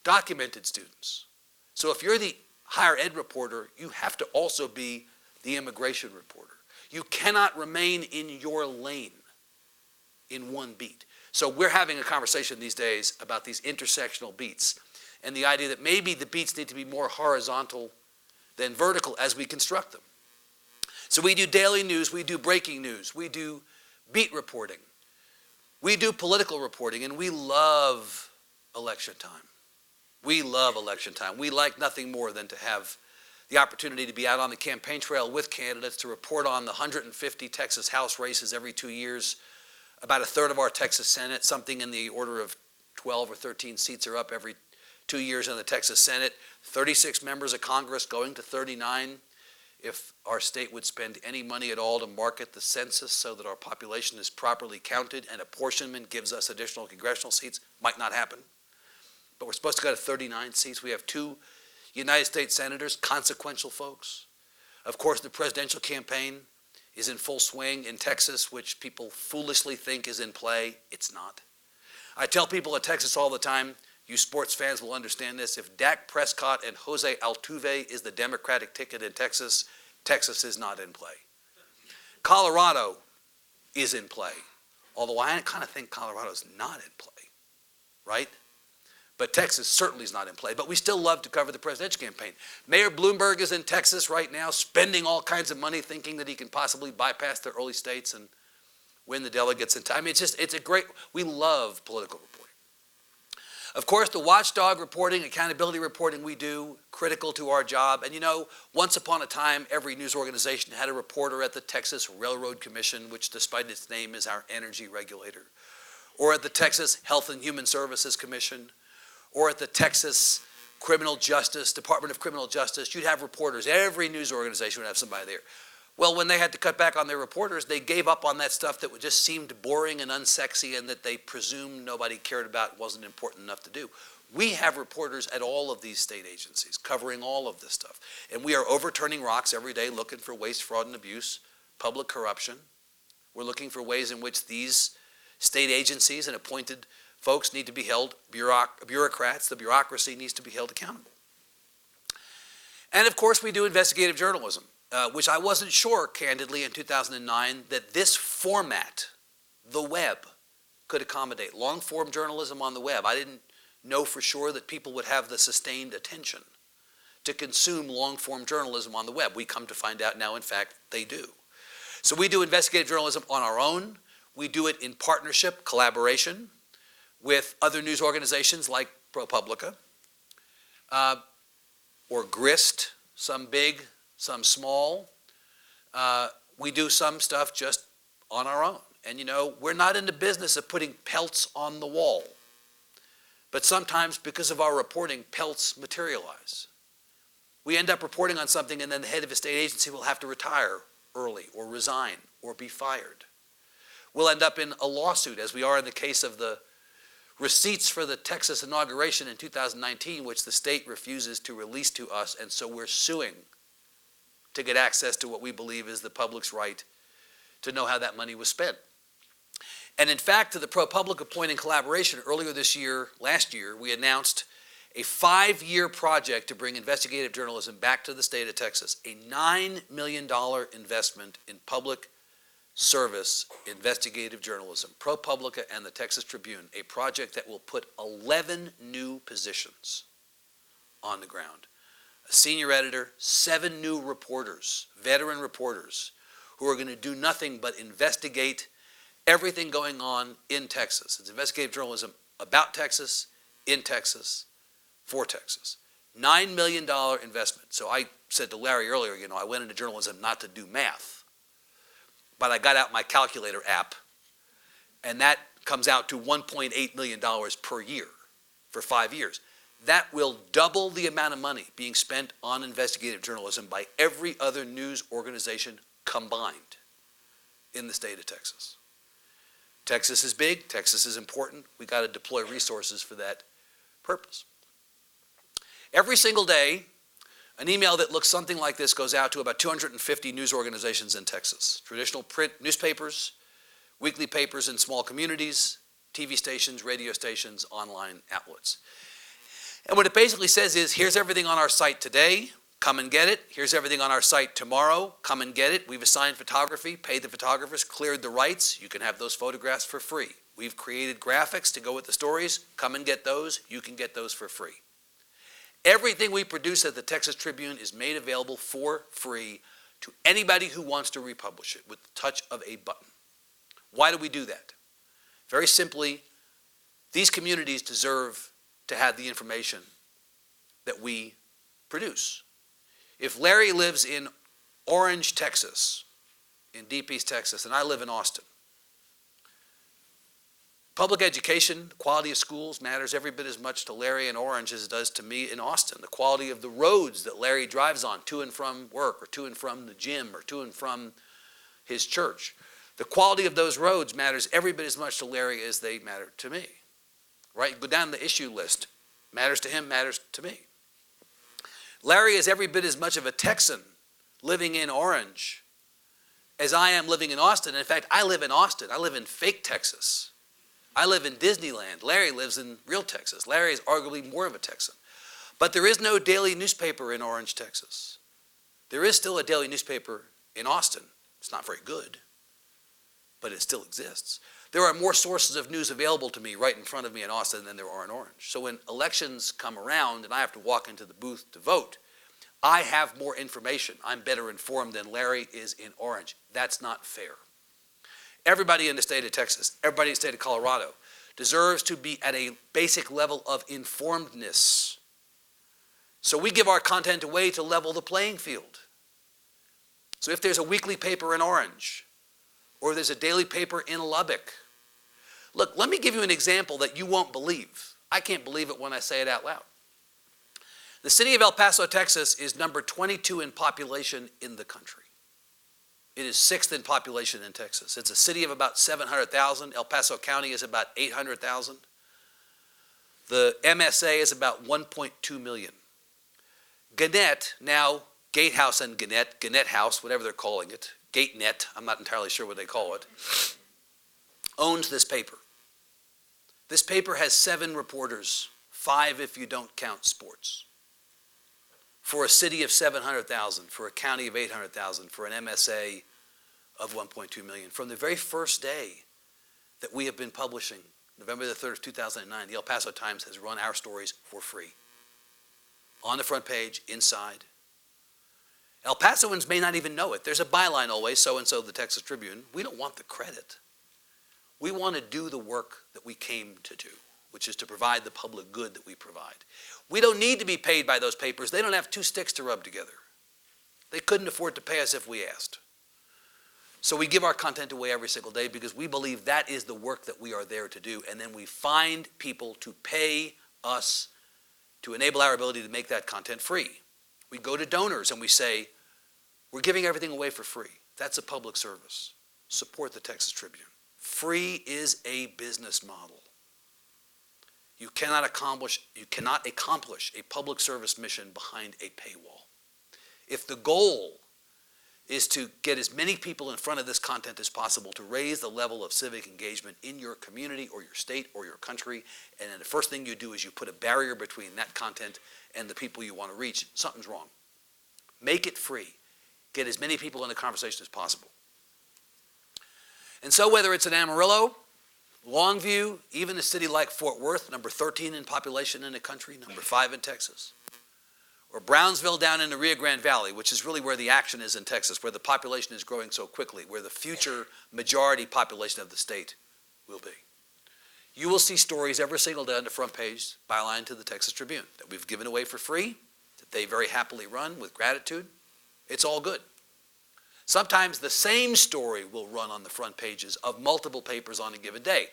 documented students. So if you're the higher ed reporter, you have to also be the immigration reporter. You cannot remain in your lane in one beat. So we're having a conversation these days about these intersectional beats and the idea that maybe the beats need to be more horizontal than vertical as we construct them. So we do daily news, we do breaking news, we do beat reporting, we do political reporting, and we love election time. We love election time. We like nothing more than to have the opportunity to be out on the campaign trail with candidates to report on the 150 Texas House races every 2 years. About a third of our Texas Senate, something in the order of 12 or 13 seats are up every 2 years in the Texas Senate. 36 members of Congress going to 39 if our state would spend any money at all to market the census so that our population is properly counted and apportionment gives us additional congressional seats. Might not happen. But we're supposed to go to 39 seats. We have 2 United States senators, consequential folks. Of course, the presidential campaign is in full swing in Texas, which people foolishly think is in play. It's not. I tell people in Texas all the time, You sports fans will understand this. If Dak Prescott and Jose Altuve is the Democratic ticket in Texas, Texas is not in play. Colorado is in play, although I kind of think Colorado's not in play, right? But Texas certainly is not in play. But we still love to cover the presidential campaign. Mayor Bloomberg is in Texas right now, spending all kinds of money, thinking that he can possibly bypass the early states and win the delegates in time. It's a great, we love political reporting. Of course, the watchdog reporting, accountability reporting we do, critical to our job. And you know, once upon a time, every news organization had a reporter at the Texas Railroad Commission, which despite its name is our energy regulator, or at the Texas Health and Human Services Commission, or at the Texas Department of Criminal Justice. You'd have reporters. Every news organization would have somebody there. Well, when they had to cut back on their reporters, they gave up on that stuff that just seemed boring and unsexy and that they presumed nobody cared about, wasn't important enough to do. We have reporters at all of these state agencies covering all of this stuff. And we are overturning rocks every day looking for waste, fraud, and abuse, public corruption. We're looking for ways in which these state agencies and appointed folks need to be held, bureaucrats, the bureaucracy needs to be held accountable. And of course, we do investigative journalism. Which I wasn't sure, candidly, in 2009, that this format, the web, could accommodate. Long-form journalism on the web. I didn't know for sure that people would have the sustained attention to consume long-form journalism on the web. We come to find out now, in fact, they do. So we do investigative journalism on our own. We do it in partnership, collaboration, with other news organizations like ProPublica, or GRIST, some big, some small. We do some stuff just on our own. And you know, we're not in the business of putting pelts on the wall. But sometimes, because of our reporting, pelts materialize. We end up reporting on something and then the head of a state agency will have to retire early or resign or be fired. We'll end up in a lawsuit, as we are in the case of the receipts for the Texas inauguration in 2019, which the state refuses to release to us, and so we're suing to get access to what we believe is the public's right to know how that money was spent. And in fact, to the ProPublica point in collaboration, earlier this year, last year, we announced a 5-year project to bring investigative journalism back to the state of Texas, a $9 million investment in public service investigative journalism, ProPublica and the Texas Tribune, a project that will put 11 new positions on the ground. A senior editor, 7 new reporters, veteran reporters, who are going to do nothing but investigate everything going on in Texas. It's investigative journalism about Texas, in Texas, for Texas. $9 million investment. So I said to Larry earlier, you know, I went into journalism not to do math, but I got out my calculator app, and that comes out to $1.8 million per year for 5 years. That will double the amount of money being spent on investigative journalism by every other news organization combined in the state of Texas. Texas is big, Texas is important. We got to deploy resources for that purpose. Every single day, an email that looks something like this goes out to about 250 news organizations in Texas. Traditional print newspapers, weekly papers in small communities, TV stations, radio stations, online outlets. And what it basically says is, here's everything on our site today, come and get it. Here's everything on our site tomorrow, come and get it. We've assigned photography, paid the photographers, cleared the rights. You can have those photographs for free. We've created graphics to go with the stories. Come and get those. You can get those for free. Everything we produce at the Texas Tribune is made available for free to anybody who wants to republish it with the touch of a button. Why do we do that? Very simply, these communities deserve to have the information that we produce. If Larry lives in Orange, Texas, in Deep East Texas, and I live in Austin, public education, the quality of schools matters every bit as much to Larry in Orange as it does to me in Austin. The quality of the roads that Larry drives on to and from work, or to and from the gym, or to and from his church. The quality of those roads matters every bit as much to Larry as they matter to me. Right? Go down the issue list. Matters to him, matters to me. Larry is every bit as much of a Texan living in Orange as I am living in Austin. In fact, I live in Austin. I live in fake Texas. I live in Disneyland. Larry lives in real Texas. Larry is arguably more of a Texan. But there is no daily newspaper in Orange, Texas. There is still a daily newspaper in Austin. It's not very good, but it still exists. There are more sources of news available to me right in front of me in Austin than there are in Orange. So when elections come around and I have to walk into the booth to vote, I have more information. I'm better informed than Larry is in Orange. That's not fair. Everybody in the state of Texas, everybody in the state of Colorado deserves to be at a basic level of informedness. So we give our content away to level the playing field. So if there's a weekly paper in Orange, or there's a daily paper in Lubbock. Look, let me give you an example that you won't believe. I can't believe it when I say it out loud. The city of El Paso, Texas is number 22 in population in the country. It is 6th in population in Texas. It's a city of about 700,000. El Paso County is about 800,000. The MSA is about 1.2 million. Gannett, now Gatehouse and Gannett House, whatever they're calling it, GateNet, I'm not entirely sure what they call it, owns this paper. This paper has 7 reporters, 5 if you don't count sports. For a city of 700,000, for a county of 800,000, for an MSA of 1.2 million. From the very first day that we have been publishing, November the 3rd of 2009, the El Paso Times has run our stories for free. On the front page, inside. El Pasoans may not even know it. There's a byline always, so-and-so the Texas Tribune. We don't want the credit. We want to do the work that we came to do, which is to provide the public good that we provide. We don't need to be paid by those papers. They don't have 2 sticks to rub together. They couldn't afford to pay us if we asked. So we give our content away every single day because we believe that is the work that we are there to do, and then we find people to pay us to enable our ability to make that content free. We go to donors and we say, we're giving everything away for free. That's a public service. Support the Texas Tribune. Free is a business model. You cannot accomplish a public service mission behind a paywall. If the goal is to get as many people in front of this content as possible to raise the level of civic engagement in your community or your state or your country, and then the first thing you do is you put a barrier between that content and the people you want to reach, something's wrong. Make it free. Get as many people in the conversation as possible. And so whether it's in Amarillo, Longview, even a city like Fort Worth, number 13 in population in the country, number 5 in Texas, or Brownsville down in the Rio Grande Valley, which is really where the action is in Texas, where the population is growing so quickly, where the future majority population of the state will be. You will see stories every single day on the front page, byline to the Texas Tribune, that we've given away for free, that they very happily run with gratitude. It's all good. Sometimes the same story will run on the front pages of multiple papers on a given day,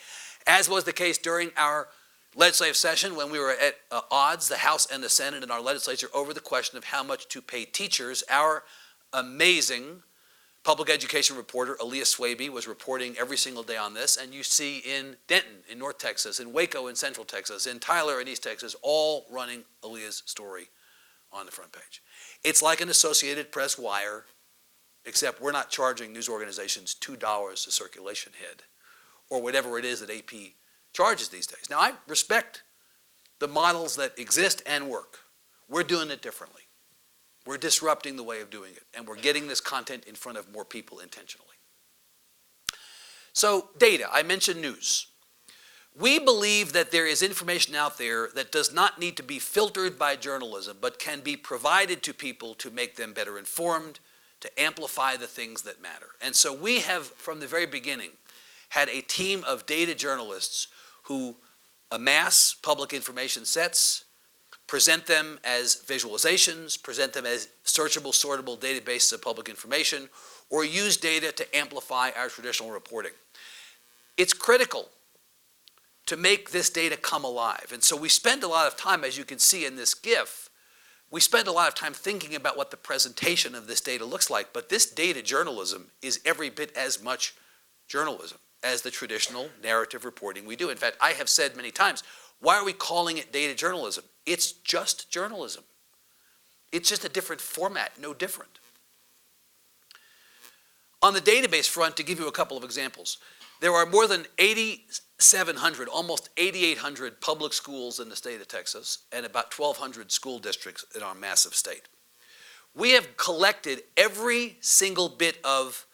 as was the case during our legislative session when we were at odds, the House and the Senate and our legislature, over the question of how much to pay teachers. Our amazing public education reporter, Aaliyah Swaby, was reporting every single day on this, and you see in Denton, in North Texas, in Waco, in Central Texas, in Tyler, in East Texas, all running Aaliyah's story on the front page. It's like an Associated Press wire, except we're not charging news organizations $2 a circulation head, or whatever it is that AP charges these days. Now, I respect the models that exist and work. We're doing it differently. We're disrupting the way of doing it, and we're getting this content in front of more people intentionally. So, data. I mentioned news. We believe that there is information out there that does not need to be filtered by journalism, but can be provided to people to make them better informed, to amplify the things that matter. And so we have, from the very beginning, had a team of data journalists who amass public information sets, present them as visualizations, present them as searchable, sortable databases of public information, or use data to amplify our traditional reporting. It's critical to make this data come alive. And so we spend a lot of time, as you can see in this GIF, we spend a lot of time thinking about what the presentation of this data looks like, but this data journalism is every bit as much journalism as the traditional narrative reporting we do. In fact, I have said many times, why are we calling it data journalism? It's just journalism. It's just a different format, no different. On the database front, to give you a couple of examples, there are more than 80 8,700, almost 8,800 public schools in the state of Texas and about 1,200 school districts in our massive state. We have collected every single bit of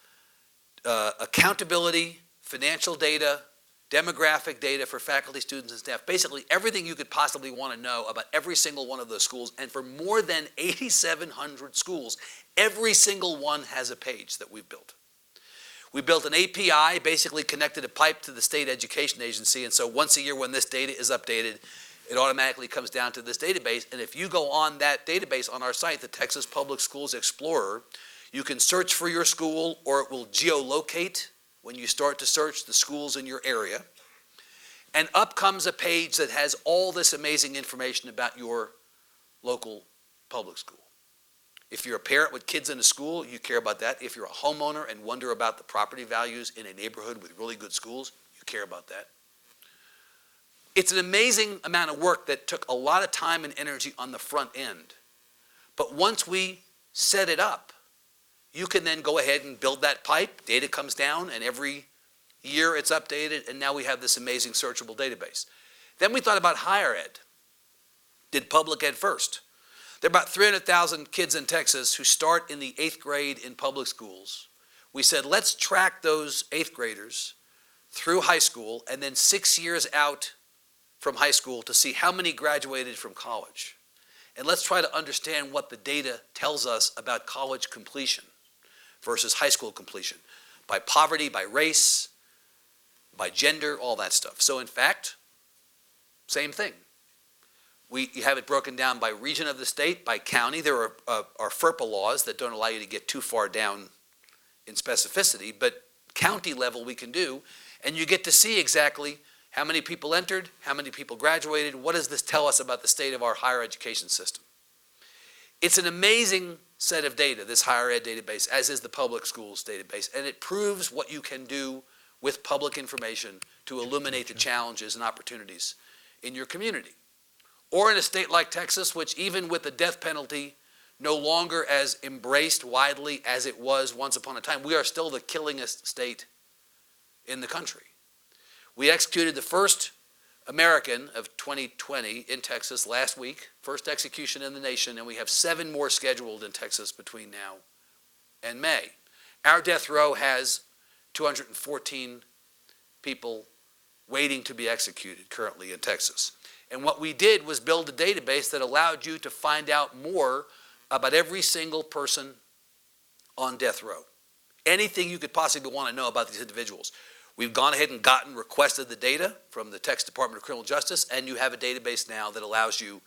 accountability, financial data, demographic data for faculty, students, and staff, basically everything you could possibly want to know about every single one of those schools. And for more than 8,700 schools, every single one has a page that we've built. We built an API, basically connected a pipe to the state education agency, and so once a year when this data is updated, it automatically comes down to this database. And if you go on that database on our site, the Texas Public Schools Explorer, you can search for your school, or it will geolocate when you start to search the schools in your area. And up comes a page that has all this amazing information about your local public school. If you're a parent with kids in a school, you care about that. If you're a homeowner and wonder about the property values in a neighborhood with really good schools, you care about that. It's an amazing amount of work that took a lot of time and energy on the front end. But once we set it up, you can then go ahead and build that pipe. Data comes down, and every year it's updated, and now we have this amazing searchable database. Then we thought about higher ed. Did public ed first. There are about 300,000 kids in Texas who start in the 8th grade in public schools. We said, let's track those 8th graders through high school and then 6 years out from high school to see how many graduated from college. And let's try to understand what the data tells us about college completion versus high school completion, by poverty, by race, by gender, all that stuff. So in fact, same thing. We have it broken down by region of the state, by county. There are FERPA laws that don't allow you to get too far down in specificity, but county level we can do, and you get to see exactly how many people entered, how many people graduated, what does this tell us about the state of our higher education system. It's an amazing set of data, this higher ed database, as is the public schools database, and it proves what you can do with public information to illuminate the challenges and opportunities in your community. Or in a state like Texas, which even with the death penalty no longer as embraced widely as it was once upon a time, we are still the killingest state in the country. We executed the first American of 2020 in Texas last week, first execution in the nation, and we have 7 more scheduled in Texas between now and May. Our death row has 214 people waiting to be executed currently in Texas. And what we did was build a database that allowed you to find out more about every single person on death row. Anything you could possibly want to know about these individuals. We've gone ahead and requested the data from the Texas Department of Criminal Justice, and you have a database now that allows you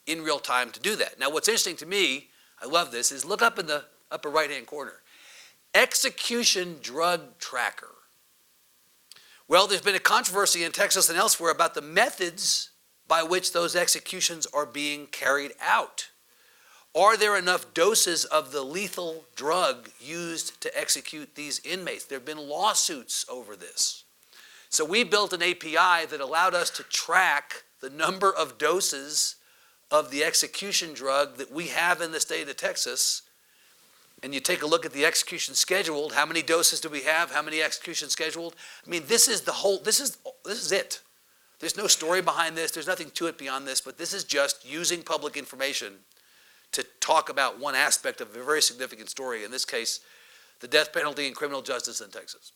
in real time to do that. Now what's interesting to me, I love this, is look up in the upper right-hand corner. Execution drug tracker. Well, there's been a controversy in Texas and elsewhere about the methods by which those executions are being carried out. Are there enough doses of the lethal drug used to execute these inmates? There have been lawsuits over this. So we built an API that allowed us to track the number of doses of the execution drug that we have in the state of Texas. And you take a look at the execution scheduled, how many doses do we have, how many executions scheduled? I mean, this is it. There's no story behind this, there's nothing to it beyond this, but this is just using public information to talk about one aspect of a very significant story, in this case, the death penalty and criminal justice in Texas.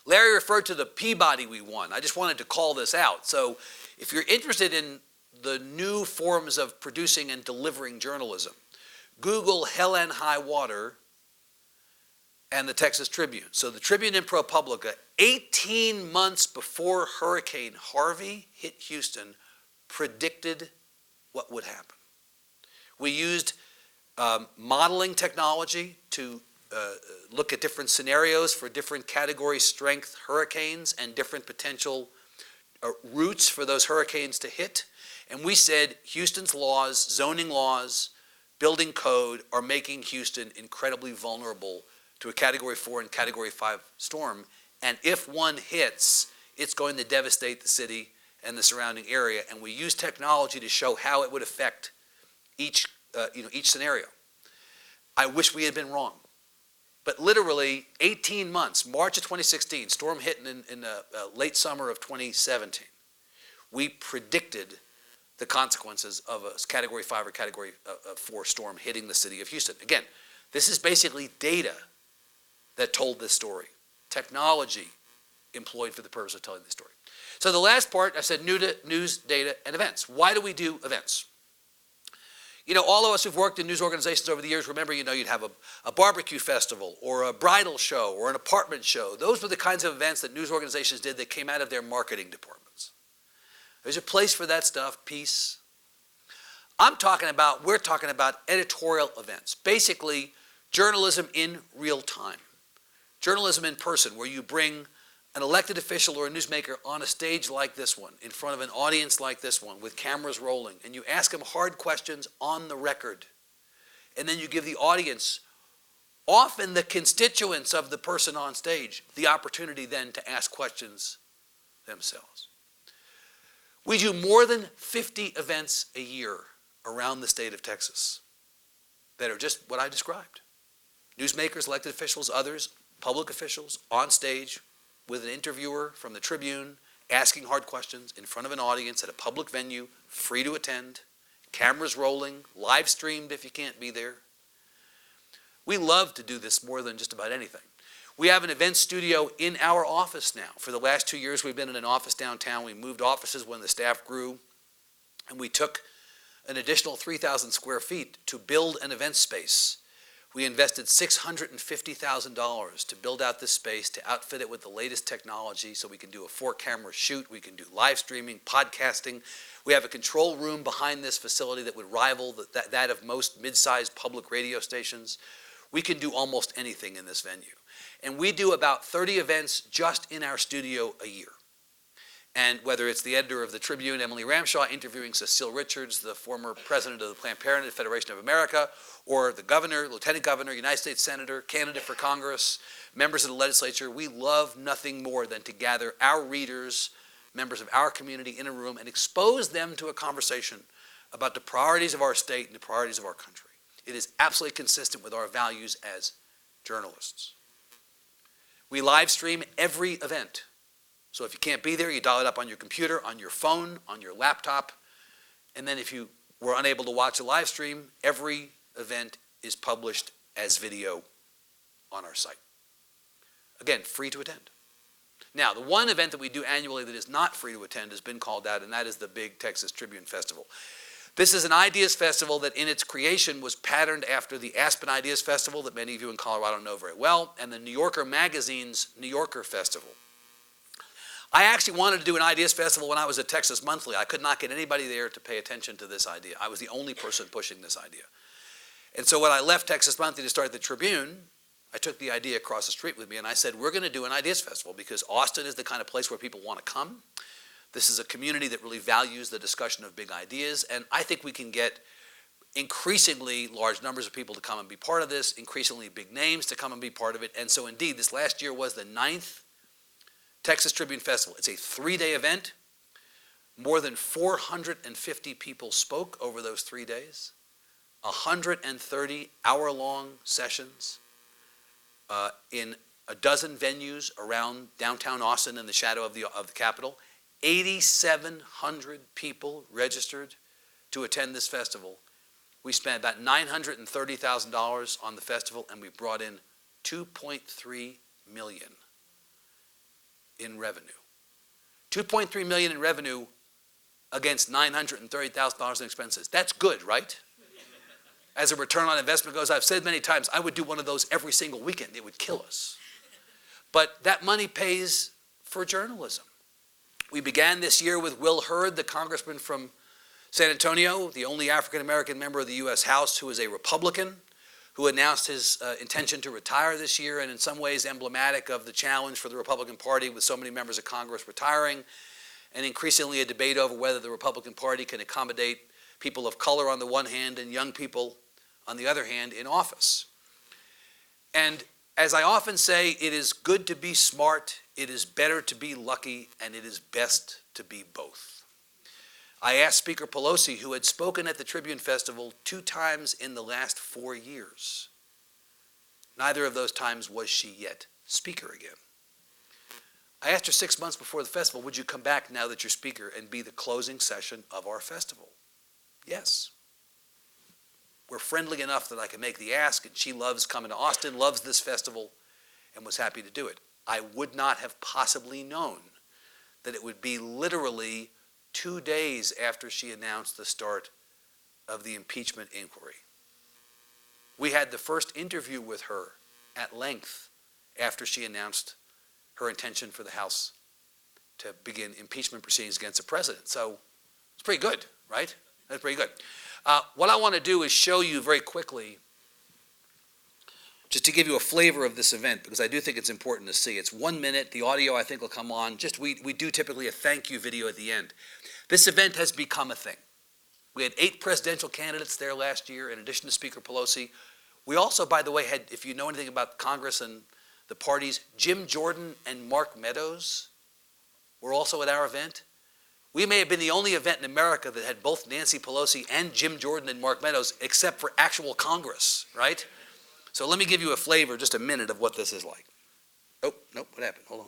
Larry referred to the Peabody we won. I just wanted to call this out. So if you're interested in the new forms of producing and delivering journalism, Google Hell and High Water and the Texas Tribune. So the Tribune and ProPublica, 18 months before Hurricane Harvey hit Houston, predicted what would happen. We used modeling technology to look at different scenarios for different category strength hurricanes and different potential routes for those hurricanes to hit. And we said Houston's laws, zoning laws, building code are making Houston incredibly vulnerable to a Category 4 and Category 5 storm. And if one hits, it's going to devastate the city and the surrounding area. And we use technology to show how it would affect each scenario. I wish we had been wrong. but literally 18 months, March of 2016, storm hit in late summer of 2017. We predicted the consequences of a Category 5 or Category 4 storm hitting the city of Houston. Again, this is basically data that told this story. Technology employed for the purpose of telling this story. So the last part, I said news, data, and events. Why do we do events? You know, all of us who've worked in news organizations over the years, remember, you know, you'd have a barbecue festival or a bridal show or an apartment show. Those were the kinds of events that news organizations did that came out of their marketing departments. There's a place for that stuff, peace. We're talking about editorial events. Basically, journalism in real time. Journalism in person, where you bring an elected official or a newsmaker on a stage like this one, in front of an audience like this one, with cameras rolling, and you ask them hard questions on the record. And then you give the audience, often the constituents of the person on stage, the opportunity then to ask questions themselves. We do more than 50 events a year around the state of Texas that are just what I described. Newsmakers, elected officials, others, public officials on stage with an interviewer from the Tribune asking hard questions in front of an audience at a public venue, free to attend, cameras rolling, live streamed if you can't be there. We love to do this more than just about anything. We have an event studio in our office now. For the last 2 years, we've been in an office downtown. We moved offices when the staff grew, and we took an additional 3,000 square feet to build an event space. We invested $650,000 to build out this space, to outfit it with the latest technology so we can do a 4-camera shoot, we can do live streaming, podcasting. We have a control room behind this facility that would rival that of most mid-sized public radio stations. We can do almost anything in this venue. And we do about 30 events just in our studio a year. And whether it's the editor of the Tribune, Emily Ramshaw, interviewing Cecile Richards, the former president of the Planned Parenthood Federation of America, or the governor, lieutenant governor, United States senator, candidate for Congress, members of the legislature, we love nothing more than to gather our readers, members of our community in a room and expose them to a conversation about the priorities of our state and the priorities of our country. It is absolutely consistent with our values as journalists. We live stream every event. So if you can't be there, you dial it up on your computer, on your phone, on your laptop. And then if you were unable to watch a live stream, every event is published as video on our site. Again, free to attend. Now, the one event that we do annually that is not free to attend has been called out, and that is the big Texas Tribune Festival. This is an ideas festival that in its creation was patterned after the Aspen Ideas Festival that many of you in Colorado know very well, and the New Yorker magazine's New Yorker Festival. I actually wanted to do an ideas festival when I was at Texas Monthly. I could not get anybody there to pay attention to this idea. I was the only person pushing this idea. And so when I left Texas Monthly to start the Tribune, I took the idea across the street with me and I said, we're going to do an ideas festival because Austin is the kind of place where people want to come. This is a community that really values the discussion of big ideas, and I think we can get increasingly large numbers of people to come and be part of this, increasingly big names to come and be part of it. And so indeed, this last year was the 9th Texas Tribune Festival. It's a 3-day event. More than 450 people spoke over those 3 days. 130 hour-long sessions in a dozen venues around downtown Austin in the shadow of the Capitol. 8,700 people registered to attend this festival. We spent about $930,000 on the festival, and we brought in $2.3 million in revenue. $2.3 million in revenue against $930,000 in expenses. That's good, right? As a return on investment goes, I've said many times, I would do one of those every single weekend. It would kill us. But that money pays for journalism. We began this year with Will Hurd, the congressman from San Antonio, the only African-American member of the U.S. House who is a Republican, who announced his intention to retire this year, and in some ways emblematic of the challenge for the Republican Party with so many members of Congress retiring, and increasingly a debate over whether the Republican Party can accommodate people of color on the one hand and young people on the other hand in office. And as I often say, it is good to be smart, it is better to be lucky, and it is best to be both. I asked Speaker Pelosi, who had spoken at the Tribune Festival 2 times in the last 4 years, Neither of those times was she yet speaker again. I asked her 6 months before the festival, would you come back now that you're speaker and be the closing session of our festival? Yes. We're friendly enough that I can make the ask, and she loves coming to Austin, loves this festival, and was happy to do it. I would not have possibly known that it would be literally 2 days after she announced the start of the impeachment inquiry. We had the first interview with her at length after she announced her intention for the House to begin impeachment proceedings against the president. So it's pretty good, right? That's pretty good. What I want to do is show you very quickly, just to give you a flavor of this event, because I do think it's important to see. It's 1 minute. The audio, I think, will come on. We do typically a thank you video at the end. This event has become a thing. We had 8 presidential candidates there last year, in addition to Speaker Pelosi. We also, by the way, had, if you know anything about Congress and the parties, Jim Jordan and Mark Meadows were also at our event. We may have been the only event in America that had both Nancy Pelosi and Jim Jordan and Mark Meadows, except for actual Congress, right? So let me give you a flavor, just a minute, of what this is like. Oh, nope, what happened? Hold on.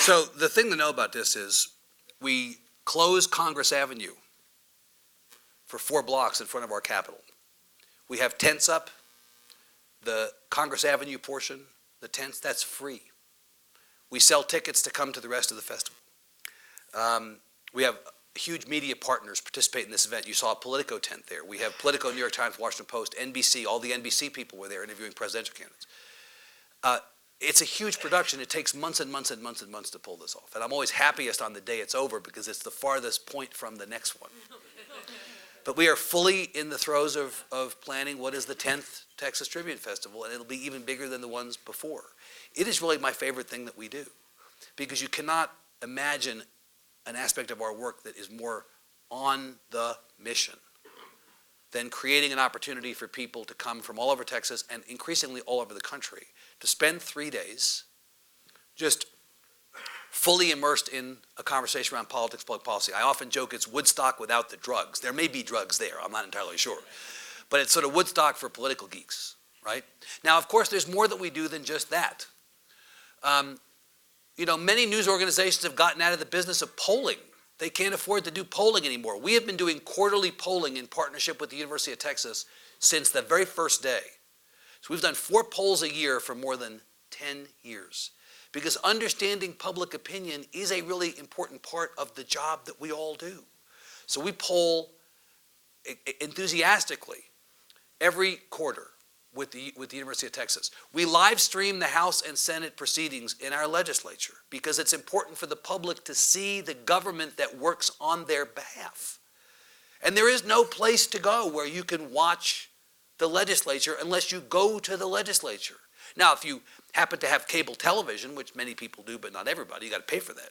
So the thing to know about this is we closed Congress Avenue for 4 blocks in front of our Capitol. We have tents up. The Congress Avenue portion, the tents, that's free. We sell tickets to come to the rest of the festival. We have huge media partners participate in this event. You saw a Politico tent there. We have Politico, New York Times, Washington Post, NBC. All the NBC people were there interviewing presidential candidates. It's a huge production. It takes months and months and months and months to pull this off. And I'm always happiest on the day it's over because it's the farthest point from the next one. But we are fully in the throes of planning what is the 10th Texas Tribune Festival, and it'll be even bigger than the ones before. It is really my favorite thing that we do because you cannot imagine an aspect of our work that is more on the mission than creating an opportunity for people to come from all over Texas and increasingly all over the country to spend 3 days just fully immersed in a conversation around politics, public policy. I often joke it's Woodstock without the drugs. There may be drugs there, I'm not entirely sure. But it's sort of Woodstock for political geeks, right? Now, of course, there's more that we do than just that. Many news organizations have gotten out of the business of polling. They can't afford to do polling anymore. We have been doing quarterly polling in partnership with the University of Texas since the very first day. So we've done 4 polls a year for more than 10 years. Because understanding public opinion is a really important part of the job that we all do. So we poll enthusiastically every quarter with the University of Texas. We live stream the House and Senate proceedings in our legislature because it's important for the public to see the government that works on their behalf. And there is no place to go where you can watch the legislature unless you go to the legislature. Now, if you happen to have cable television, which many people do, but not everybody, you got to pay for that.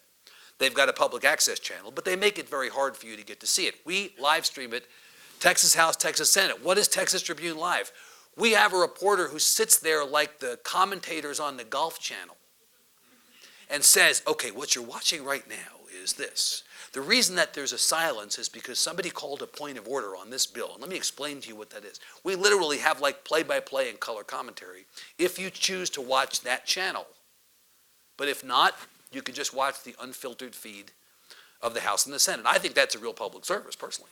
They've got a public access channel, but they make it very hard for you to get to see it. We live stream it, Texas House, Texas Senate. What is Texas Tribune Live? We have a reporter who sits there like the commentators on the Golf Channel and says, okay, what you're watching right now is this. The reason that there's a silence is because somebody called a point of order on this bill. And let me explain to you what that is. We literally have like play-by-play and color commentary if you choose to watch that channel. But if not, you can just watch the unfiltered feed of the House and the Senate. I think that's a real public service, personally.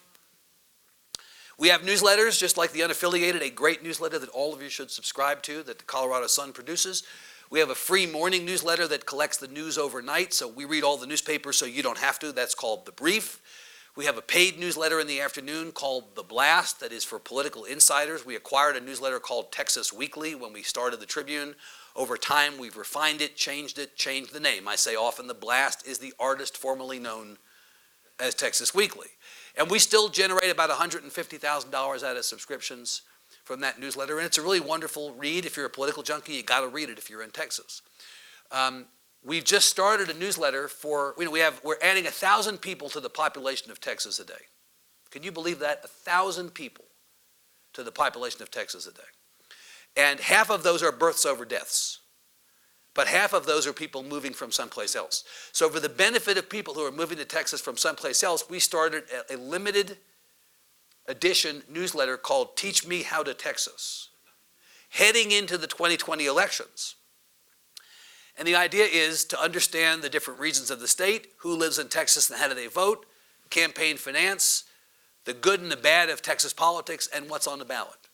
We have newsletters, just like the Unaffiliated, a great newsletter that all of you should subscribe to, that the Colorado Sun produces. We have a free morning newsletter that collects the news overnight, so we read all the newspapers so you don't have to. That's called The Brief. We have a paid newsletter in the afternoon called The Blast, that is for political insiders. We acquired a newsletter called Texas Weekly when we started the Tribune. Over time, we've refined it, changed the name. I say often The Blast is the artist formerly known as Texas Weekly. And we still generate about $150,000 out of subscriptions from that newsletter, and it's a really wonderful read. If you're a political junkie, you got to read it if you're in Texas. We've just started a newsletter for, we're adding 1,000 people to the population of Texas a day. Can you believe that? 1,000 people to the population of Texas a day. And half of those are births over deaths. But half of those are people moving from someplace else. So for the benefit of people who are moving to Texas from someplace else, we started a limited edition newsletter called Teach Me How to Texas, heading into the 2020 elections. And the idea is to understand the different regions of the state, who lives in Texas and how do they vote, campaign finance, the good and the bad of Texas politics, and what's on the ballot.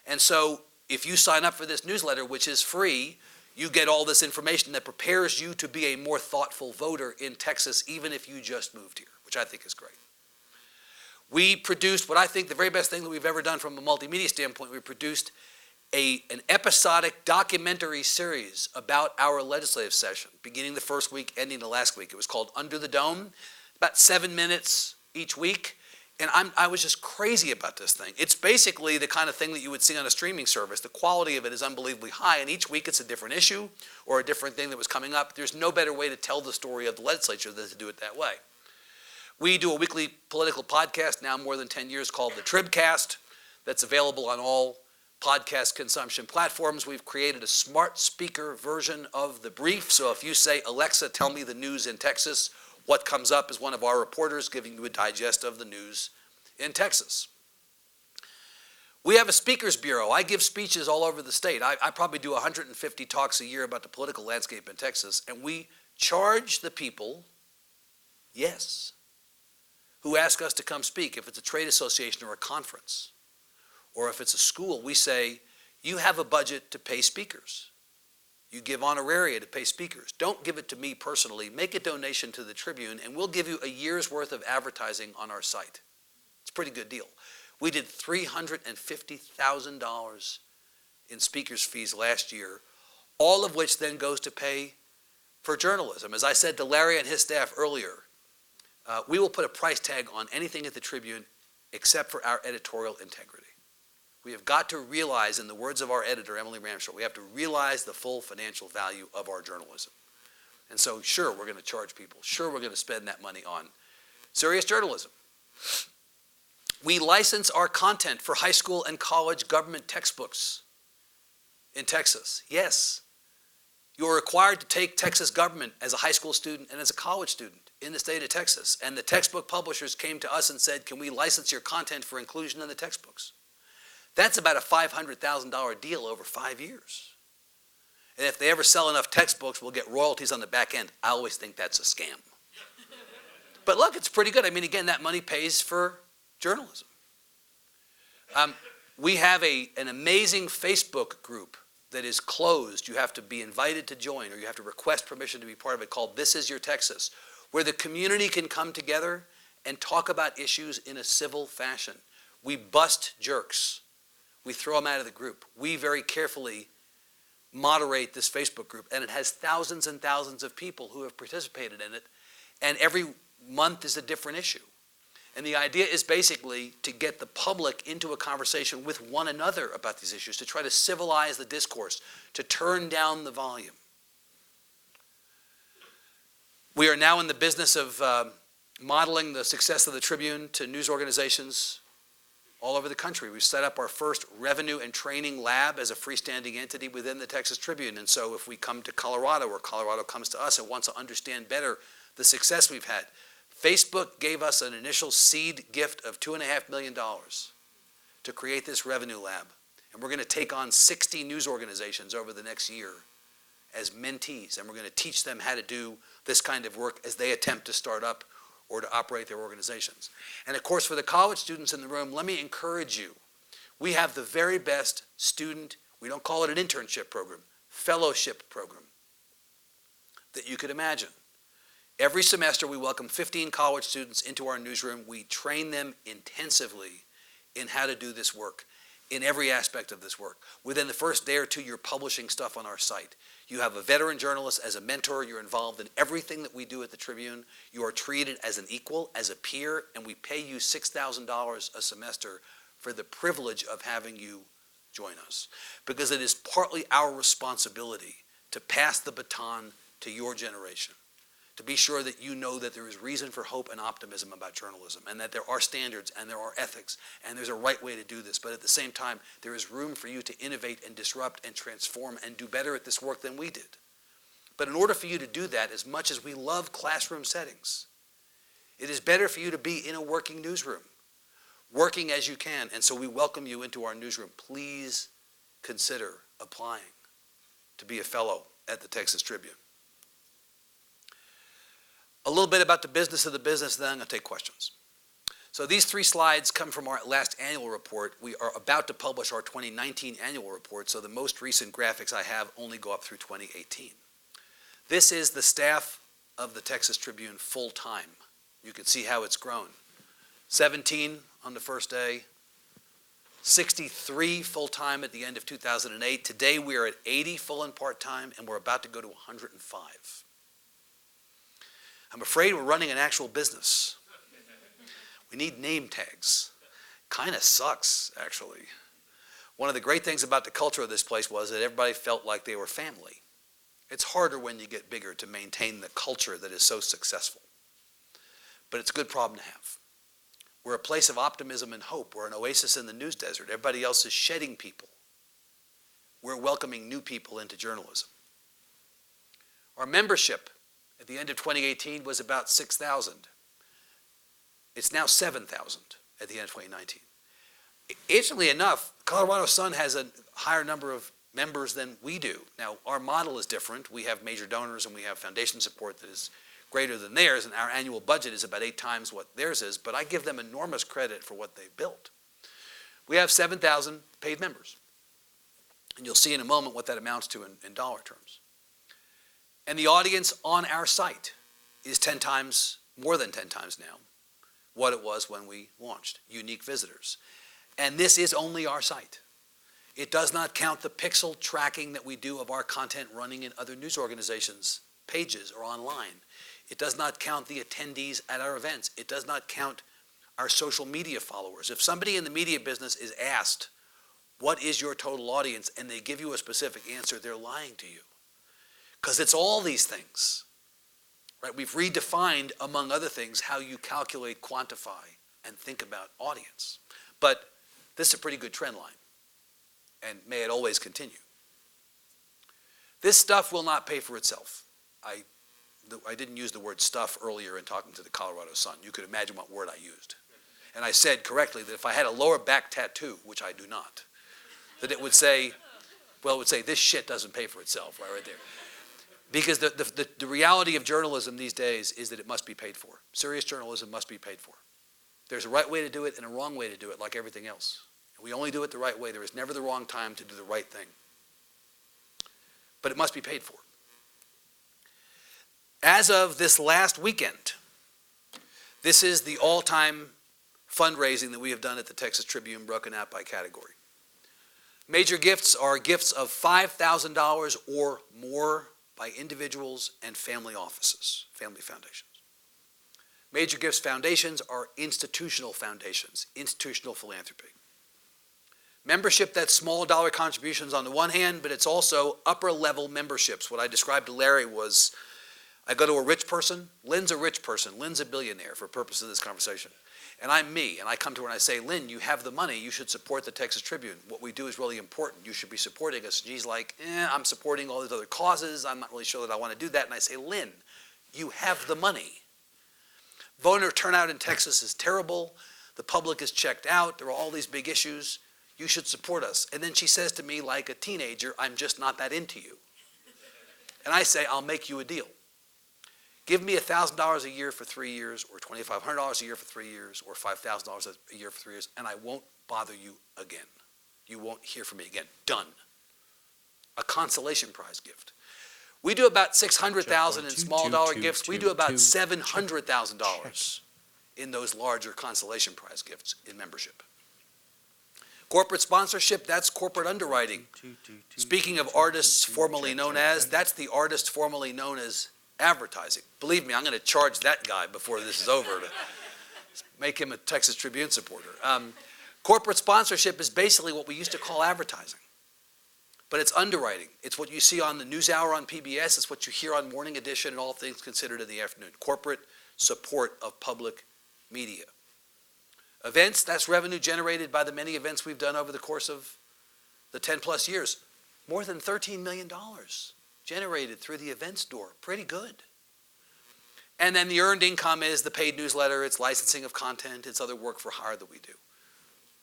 And so if you sign up for this newsletter, which is free, you get all this information that prepares you to be a more thoughtful voter in Texas, even if you just moved here, which I think is great. We produced what I think the very best thing that we've ever done from a multimedia standpoint. We produced an episodic documentary series about our legislative session, beginning the first week, ending the last week. It was called Under the Dome, about 7 minutes each week. And I was just crazy about this thing. It's basically the kind of thing that you would see on a streaming service. The quality of it is unbelievably high, and each week it's a different issue or a different thing that was coming up. There's no better way to tell the story of the legislature than to do it that way. We do a weekly political podcast now more than 10 years called the Tribcast that's available on all podcast consumption platforms. We've created a smart speaker version of The Brief. So if you say, Alexa, tell me the news in Texas, what comes up is one of our reporters giving you a digest of the news in Texas. We have a speakers bureau. I give speeches all over the state. I probably do 150 talks a year about the political landscape in Texas, and we charge the people, yes, who ask us to come speak. If it's a trade association or a conference, or if it's a school, we say, you have a budget to pay speakers. You give honoraria to pay speakers. Don't give it to me personally. Make a donation to the Tribune, and we'll give you a year's worth of advertising on our site. It's a pretty good deal. We did $350,000 in speakers' fees last year, all of which then goes to pay for journalism. As I said to Larry and his staff earlier, we will put a price tag on anything at the Tribune except for our editorial integrity. We have got to realize, in the words of our editor, Emily Ramshaw, we have to realize the full financial value of our journalism. And so, sure, we're going to charge people. Sure, we're going to spend that money on serious journalism. We license our content for high school and college government textbooks in Texas. Yes, you're required to take Texas government as a high school student and as a college student in the state of Texas. And the textbook publishers came to us and said, can we license your content for inclusion in the textbooks? That's about a $500,000 deal over 5 years. And if they ever sell enough textbooks, we'll get royalties on the back end. I always think that's a scam. But look, it's pretty good. I mean, again, that money pays for journalism. We have an amazing Facebook group that is closed. You have to be invited to join, or you have to request permission to be part of it, called This Is Your Texas, where the community can come together and talk about issues in a civil fashion. We bust jerks. We throw them out of the group. We very carefully moderate this Facebook group, and it has thousands and thousands of people who have participated in it, and every month is a different issue. And the idea is basically to get the public into a conversation with one another about these issues, to try to civilize the discourse, to turn down the volume. We are now in the business of modeling the success of the Tribune to news organizations all over the country. We've set up our first revenue and training lab as a freestanding entity within the Texas Tribune. And so if we come to Colorado, or Colorado comes to us and wants to understand better the success we've had, Facebook gave us an initial seed gift of $2.5 million to create this revenue lab. And we're going to take on 60 news organizations over the next year as mentees. And we're going to teach them how to do this kind of work as they attempt to start up or to operate their organizations. And of course, for the college students in the room, let me encourage you. We have the very best student, we don't call it an internship program, fellowship program that you could imagine. Every semester we welcome 15 college students into our newsroom. We train them intensively in how to do this work, in every aspect of this work. Within the first day or two, you're publishing stuff on our site. You have a veteran journalist as a mentor. You're involved in everything that we do at the Tribune. You are treated as an equal, as a peer, and we pay you $6,000 a semester for the privilege of having you join us. Because it is partly our responsibility to pass the baton to your generation, to be sure that you know that there is reason for hope and optimism about journalism, and that there are standards and there are ethics, and there's a right way to do this. But at the same time, there is room for you to innovate and disrupt and transform and do better at this work than we did. But in order for you to do that, as much as we love classroom settings, it is better for you to be in a working newsroom, working as you can. And so we welcome you into our newsroom. Please consider applying to be a fellow at the Texas Tribune. A little bit about the business of the business, then I'm going to take questions. So these 3 slides come from our last annual report. We are about to publish our 2019 annual report, so the most recent graphics I have only go up through 2018. This is the staff of the Texas Tribune full-time. You can see how it's grown. 17 on the first day, 63 full-time at the end of 2008. Today we are at 80 full and part-time, and we're about to go to 105. I'm afraid we're running an actual business. We need name tags. Kind of sucks, actually. One of the great things about the culture of this place was that everybody felt like they were family. It's harder when you get bigger to maintain the culture that is so successful. But it's a good problem to have. We're a place of optimism and hope. We're an oasis in the news desert. Everybody else is shedding people. We're welcoming new people into journalism. Our membership at the end of 2018 was about 6,000. It's now 7,000 at the end of 2019. Interestingly enough, Colorado Sun has a higher number of members than we do. Now, our model is different. We have major donors and we have foundation support that is greater than theirs, and our annual budget is about 8 times what theirs is, but I give them enormous credit for what they've built. We have 7,000 paid members. And you'll see in a moment what that amounts to in dollar terms. And the audience on our site is 10 times, more than 10 times now, what it was when we launched, unique visitors. And this is only our site. It does not count the pixel tracking that we do of our content running in other news organizations' pages or online. It does not count the attendees at our events. It does not count our social media followers. If somebody in the media business is asked, what is your total audience, and they give you a specific answer, they're lying to you. Because it's all these things, right? We've redefined, among other things, how you calculate, quantify, and think about audience. But this is a pretty good trend line, and may it always continue. This stuff will not pay for itself. I didn't use the word stuff earlier in talking to the Colorado Sun. You could imagine what word I used. And I said correctly that if I had a lower back tattoo, which I do not, that it would say, well, it would say, this shit doesn't pay for itself, right there. Because the reality of journalism these days is that it must be paid for. Serious journalism must be paid for. There's a right way to do it and a wrong way to do it, like everything else. We only do it the right way. There is never the wrong time to do the right thing. But it must be paid for. As of this last weekend, this is the all-time fundraising that we have done at the Texas Tribune, broken out by category. Major gifts are gifts of $5,000 or more by individuals and family offices, family foundations. Major gifts foundations are institutional foundations, institutional philanthropy. Membership, that's small dollar contributions on the one hand, but it's also upper level memberships. What I described to Larry was, I go to a rich person, Lynn's a rich person, Lynn's a billionaire for purpose of this conversation. And I'm me, and I come to her and I say, Lynn, you have the money, you should support the Texas Tribune. What we do is really important, you should be supporting us. And she's like, I'm supporting all these other causes, I'm not really sure that I want to do that. And I say, Lynn, you have the money. Voter turnout in Texas is terrible. The public is checked out. There are all these big issues. You should support us. And then she says to me like a teenager, I'm just not that into you. And I say, I'll make you a deal. Give me $1,000 a year for 3 years, or $2,500 a year for 3 years, or $5,000 a year for 3 years, and I won't bother you again. You won't hear from me again. Done. A consolation prize gift. We do about $600,000 in small dollar gifts. We do about $700,000 in those larger consolation prize gifts in membership. Corporate sponsorship, that's corporate underwriting. Speaking of artists formerly known as, that's the artist formerly known as advertising. Believe me, I'm going to charge that guy before this is over to make him a Texas Tribune supporter. Corporate sponsorship is basically what we used to call advertising. But it's underwriting. It's what you see on the NewsHour on PBS. It's what you hear on Morning Edition and All Things Considered in the afternoon. Corporate support of public media. Events, that's revenue generated by the many events we've done over the course of the 10 plus years. More than $13 million generated through the events door. Pretty good. And then the earned income is the paid newsletter, it's licensing of content, it's other work for hire that we do.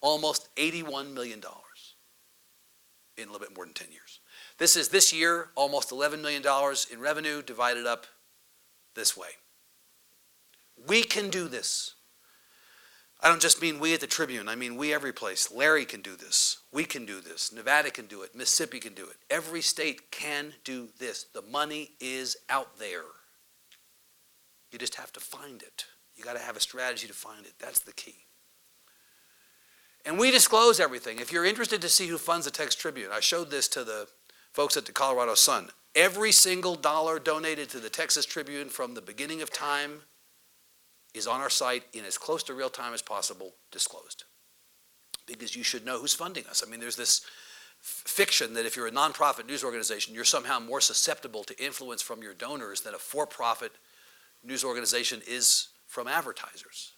Almost $81 million in a little bit more than 10 years. This is this year, almost $11 million in revenue divided up this way. We can do this. I don't just mean we at the Tribune, I mean we every place. Larry can do this. We can do this. Nevada can do it. Mississippi can do it. Every state can do this. The money is out there. You just have to find it. You got to have a strategy to find it. That's the key. And we disclose everything. If you're interested to see who funds the Texas Tribune, I showed this to the folks at the Colorado Sun. Every single dollar donated to the Texas Tribune from the beginning of time is on our site in as close to real time as possible, disclosed. Because you should know who's funding us. I mean, there's this fiction that if you're a nonprofit news organization, you're somehow more susceptible to influence from your donors than a for-profit news organization is from advertisers.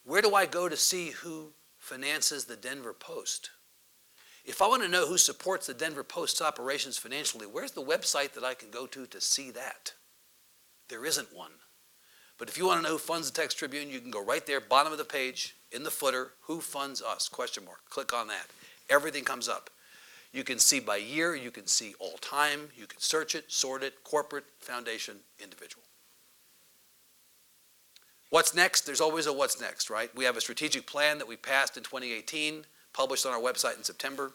Where do I go to see who finances the Denver Post? If I want to know who supports the Denver Post's operations financially, where's the website that I can go to see that? There isn't one. But if you want to know who funds the Texas Tribune, you can go right there, bottom of the page, in the footer, who funds us, question mark. Click on that. Everything comes up. You can see by year, you can see all time, you can search it, sort it, corporate, foundation, individual. What's next? There's always a what's next, right? We have a strategic plan that we passed in 2018, published on our website in September.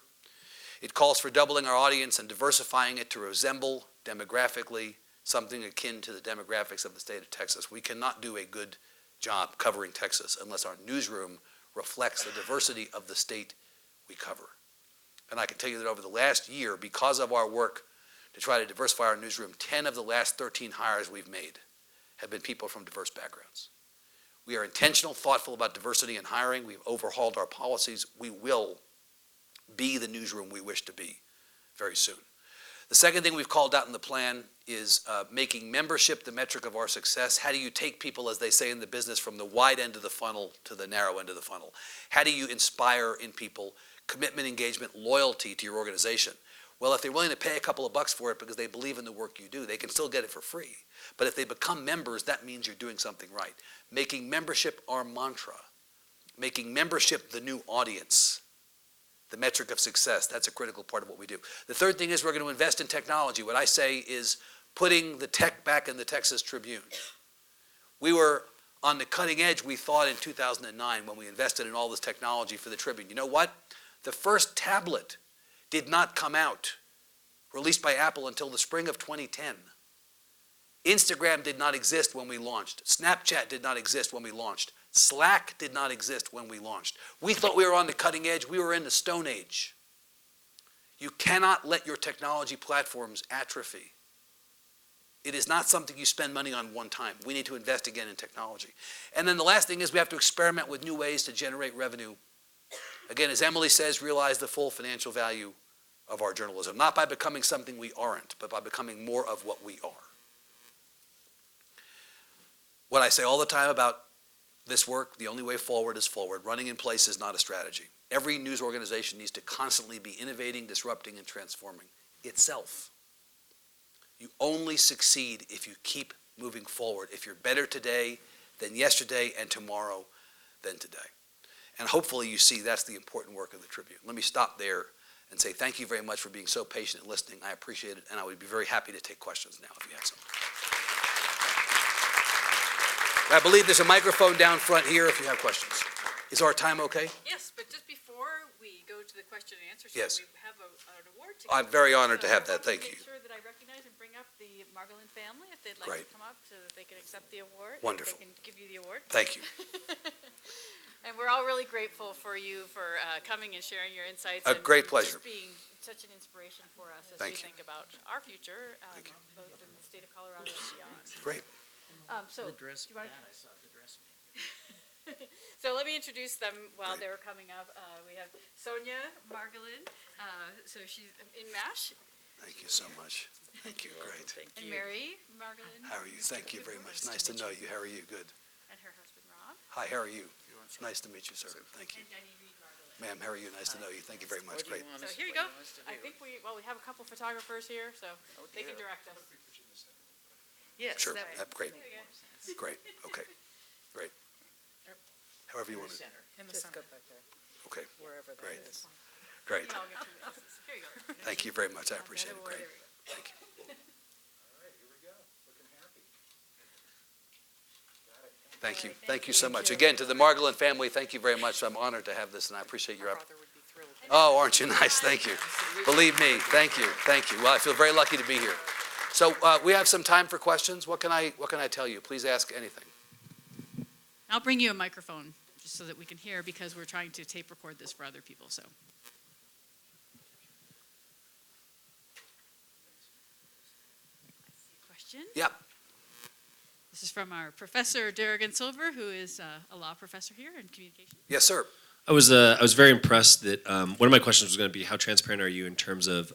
It calls for doubling our audience and diversifying it to resemble demographically something akin to the demographics of the state of Texas. We cannot do a good job covering Texas unless our newsroom reflects the diversity of the state we cover. And I can tell you that over the last year, because of our work to try to diversify our newsroom, 10 of the last 13 hires we've made have been people from diverse backgrounds. We are intentional, thoughtful about diversity in hiring. We've overhauled our policies. We will be the newsroom we wish to be very soon. The second thing we've called out in the plan is making membership the metric of our success. How do you take people, as they say in the business, from the wide end of the funnel to the narrow end of the funnel? How do you inspire in people commitment, engagement, loyalty to your organization? Well, if they're willing to pay a couple of bucks for it because they believe in the work you do, they can still get it for free. But if they become members, that means you're doing something right. Making membership our mantra. Making membership the new audience. The metric of success, that's a critical part of what we do. The third thing is we're going to invest in technology. What I say is putting the tech back in the Texas Tribune. We were on the cutting edge, we thought, in 2009 when we invested in all this technology for the Tribune. You know what? The first tablet did not come out, released by Apple, until the spring of 2010. Instagram did not exist when we launched. Snapchat did not exist when we launched. Slack did not exist when we launched. We thought we were on the cutting edge. We were in the Stone Age. You cannot let your technology platforms atrophy. It is not something you spend money on one time. We need to invest again in technology. And then the last thing is we have to experiment with new ways to generate revenue. Again, as Emily says, realize the full financial value of our journalism. Not by becoming something we aren't, but by becoming more of what we are. What I say all the time about this work, the only way forward is forward. Running in place is not a strategy. Every news organization needs to constantly be innovating, disrupting, and transforming itself. You only succeed if you keep moving forward. If you're better today than yesterday, and tomorrow than today. And hopefully you see that's the important work of the Tribune. Let me stop there and say thank you very much for being so patient and listening. I appreciate it, and I would be very happy to take questions now if you have some. I believe there's a microphone down front here if you have questions. Is our time okay? Yes, but just before we go to the question and answer, Yes. we have an award to I'm very honored to have that. Thank you. Make sure that I recognize and bring up the Margolin family if they'd like Great. to come up so that they can accept the award. Wonderful. They can give you the award. Thank you. And we're all really grateful for you for coming and sharing your insights. A and great pleasure. Just being such an inspiration for us as Thank we you. think about our future, both in the state of Colorado and beyond. Great. So, do you want So let me introduce them while they were coming up. We have Sonia Margolin, so she's in MASH. Thank you so much. Thank you. Great. And Mary Margolin. How are you? Thank you very much. Nice to know you. How are you? Good. And her husband Rob. Hi, how are you? Nice to meet you, sir. Thank you. And Jenny Reed Margolin. Ma'am, how are you? Nice to know you. Thank you very much. Great. So here you go. I think we have a couple photographers here, so they can direct us. Yes. Sure. that way. Great. There you go. Great. Okay. Great. However you want to. In the center. Okay. Wherever that Great. is. Great. You can all get two glasses. Here you go. Thank you very much. I appreciate it. There Great. we go. Thank you. Thank you. Thank you so much. Again, to the Margolin family, thank you very much. I'm honored to have this, and I appreciate your effort. Oh, aren't you nice? Thank you. Believe me, thank you. Thank you. Well, I feel very lucky to be here. So we have some time for questions. What can I tell you? Please ask anything. I'll bring you a microphone just so that we can hear because we're trying to tape record this for other people, so. Question? Yep. This is from our Professor Darrigan Silver, who is a law professor here in communication. Yes, sir. I was very impressed that one of my questions was going to be how transparent are you in terms of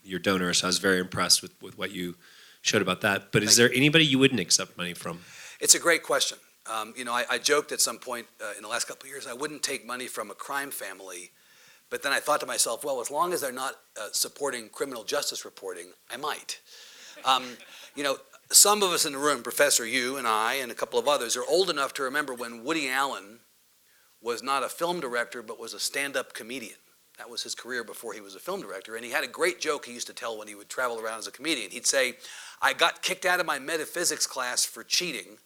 your donors? So I was very impressed with what you showed about that. But is there anybody you wouldn't accept money from? It's a great question. I joked at some point in the last couple of years I wouldn't take money from a crime family, but then I thought to myself, well, as long as they're not supporting criminal justice reporting, I might. Some of us in the room, Professor, you and I and a couple of others, are old enough to remember when Woody Allen was not a film director but was a stand-up comedian. That was his career before he was a film director, and he had a great joke he used to tell when he would travel around as a comedian. He'd say, I got kicked out of my metaphysics class for cheating.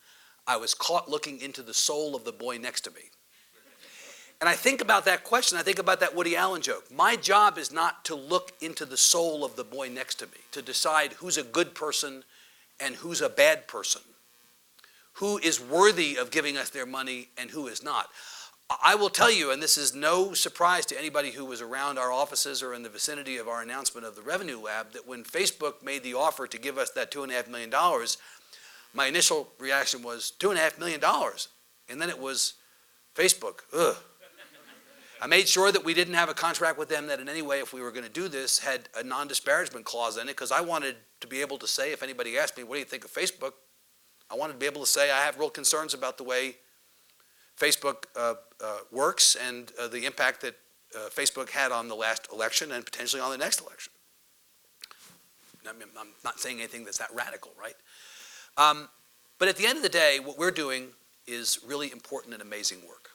I was caught looking into the soul of the boy next to me. And I think about that question, I think about that Woody Allen joke. My job is not to look into the soul of the boy next to me, to decide who's a good person and who's a bad person, who is worthy of giving us their money and who is not. I will tell you, and this is no surprise to anybody who was around our offices or in the vicinity of our announcement of the Revenue Lab, that when Facebook made the offer to give us that $2.5 million, my initial reaction was, $2.5 million? And then it was, Facebook, ugh. I made sure that we didn't have a contract with them that in any way, if we were going to do this, had a non-disparagement clause in it, because I wanted to be able to say, if anybody asked me, what do you think of Facebook? I wanted to be able to say, I have real concerns about the way Facebook works and the impact that Facebook had on the last election and potentially on the next election. I mean, I'm not saying anything that's that radical, right? But at the end of the day, what we're doing is really important and amazing work.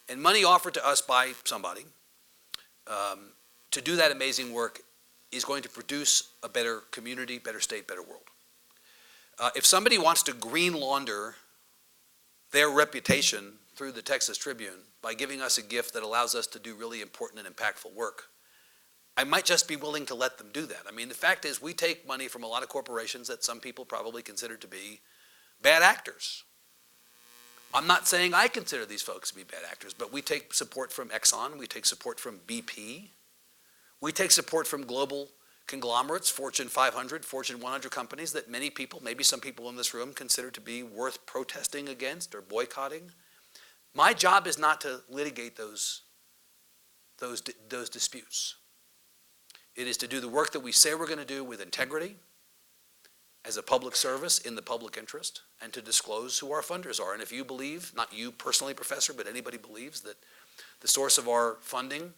And money offered to us by somebody to do that amazing work is going to produce a better community, better state, better world. If somebody wants to green launder their reputation through the Texas Tribune by giving us a gift that allows us to do really important and impactful work, I might just be willing to let them do that. I mean, the fact is we take money from a lot of corporations that some people probably consider to be bad actors. I'm not saying I consider these folks to be bad actors, but we take support from Exxon, we take support from BP, we take support from global conglomerates, Fortune 500, Fortune 100 companies that many people, maybe some people in this room, consider to be worth protesting against or boycotting. My job is not to litigate those disputes. It is to do the work that we say we're going to do with integrity, as a public service in the public interest, and to disclose who our funders are. And if you believe, not you personally, Professor, but anybody believes that the source of our funding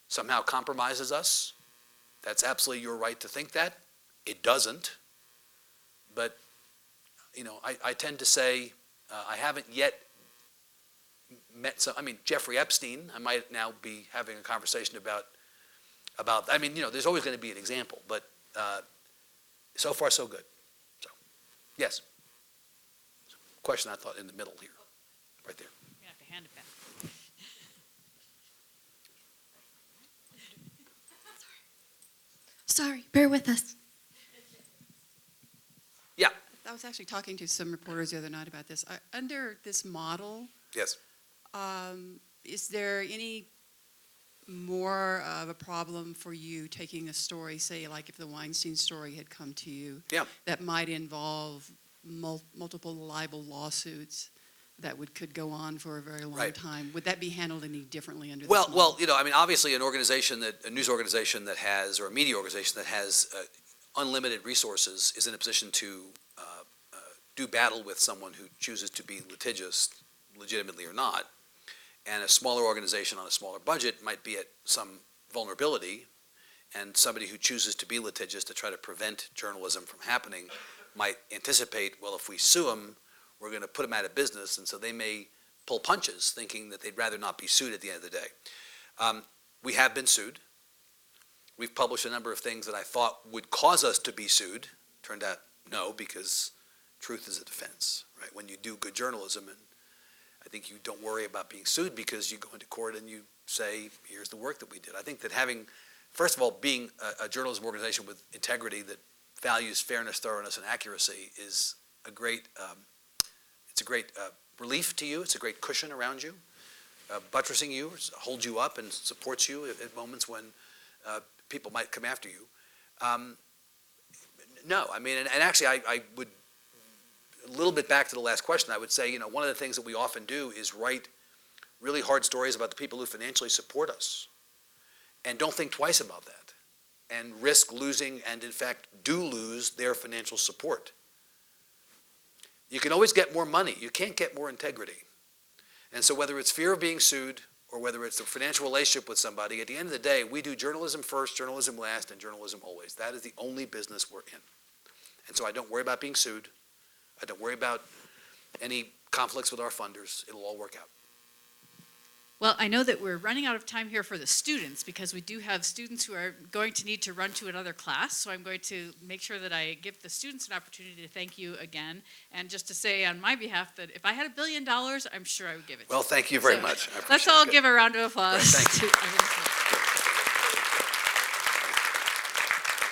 somehow compromises us, that's absolutely your right to think that. It doesn't. But, I tend to say, I haven't yet met some, I mean, Jeffrey Epstein, I might now be having a conversation about, I mean, there's always going to be an example, but so far so good. So, yes. Question I thought in the middle here, right there. You have to hand it back. Sorry, bear with us. Yeah. I was actually talking to some reporters the other night about this. Under this model, Yes. is there any more of a problem for you taking a story, say like if the Weinstein story had come to you, Yeah. that might involve multiple libel lawsuits that could go on for a very long Right. time? Would that be handled any differently under this Well, model? I mean, obviously, a news organization that has, or a media organization that has unlimited resources is in a position to do battle with someone who chooses to be litigious, legitimately or not. And a smaller organization on a smaller budget might be at some vulnerability, and somebody who chooses to be litigious to try to prevent journalism from happening might anticipate, well, if we sue them, we're going to put them out of business, and so they may pull punches, thinking that they'd rather not be sued at the end of the day. We have been sued. We've published a number of things that I thought would cause us to be sued. Turned out no, because truth is a defense, right? When you do good journalism, and I think you don't worry about being sued because you go into court and you say, here's the work that we did. I think that having, first of all, being a journalism organization with integrity that values fairness, thoroughness, and accuracy is a great, it's a great relief to you. It's a great cushion around you, buttressing you, holds you up and supports you at moments when people might come after you. No, I mean, and actually I would, a little bit back to the last question, I would say, one of the things that we often do is write really hard stories about the people who financially support us, and don't think twice about that, and risk losing, and in fact do lose, their financial support. You can always get more money. You can't get more integrity. And so whether it's fear of being sued or whether it's a financial relationship with somebody, at the end of the day, we do journalism first, journalism last, and journalism always. That is the only business we're in. And so I don't worry about being sued. I don't worry about any conflicts with our funders. It'll all work out. Well, I know that we're running out of time here for the students because we do have students who are going to need to run to another class. So I'm going to make sure that I give the students an opportunity to thank you again. And just to say on my behalf that if I had $1 billion, I'm sure I would give it to you. Well, thank you very much. Let's all give a round of applause. Great, thank you.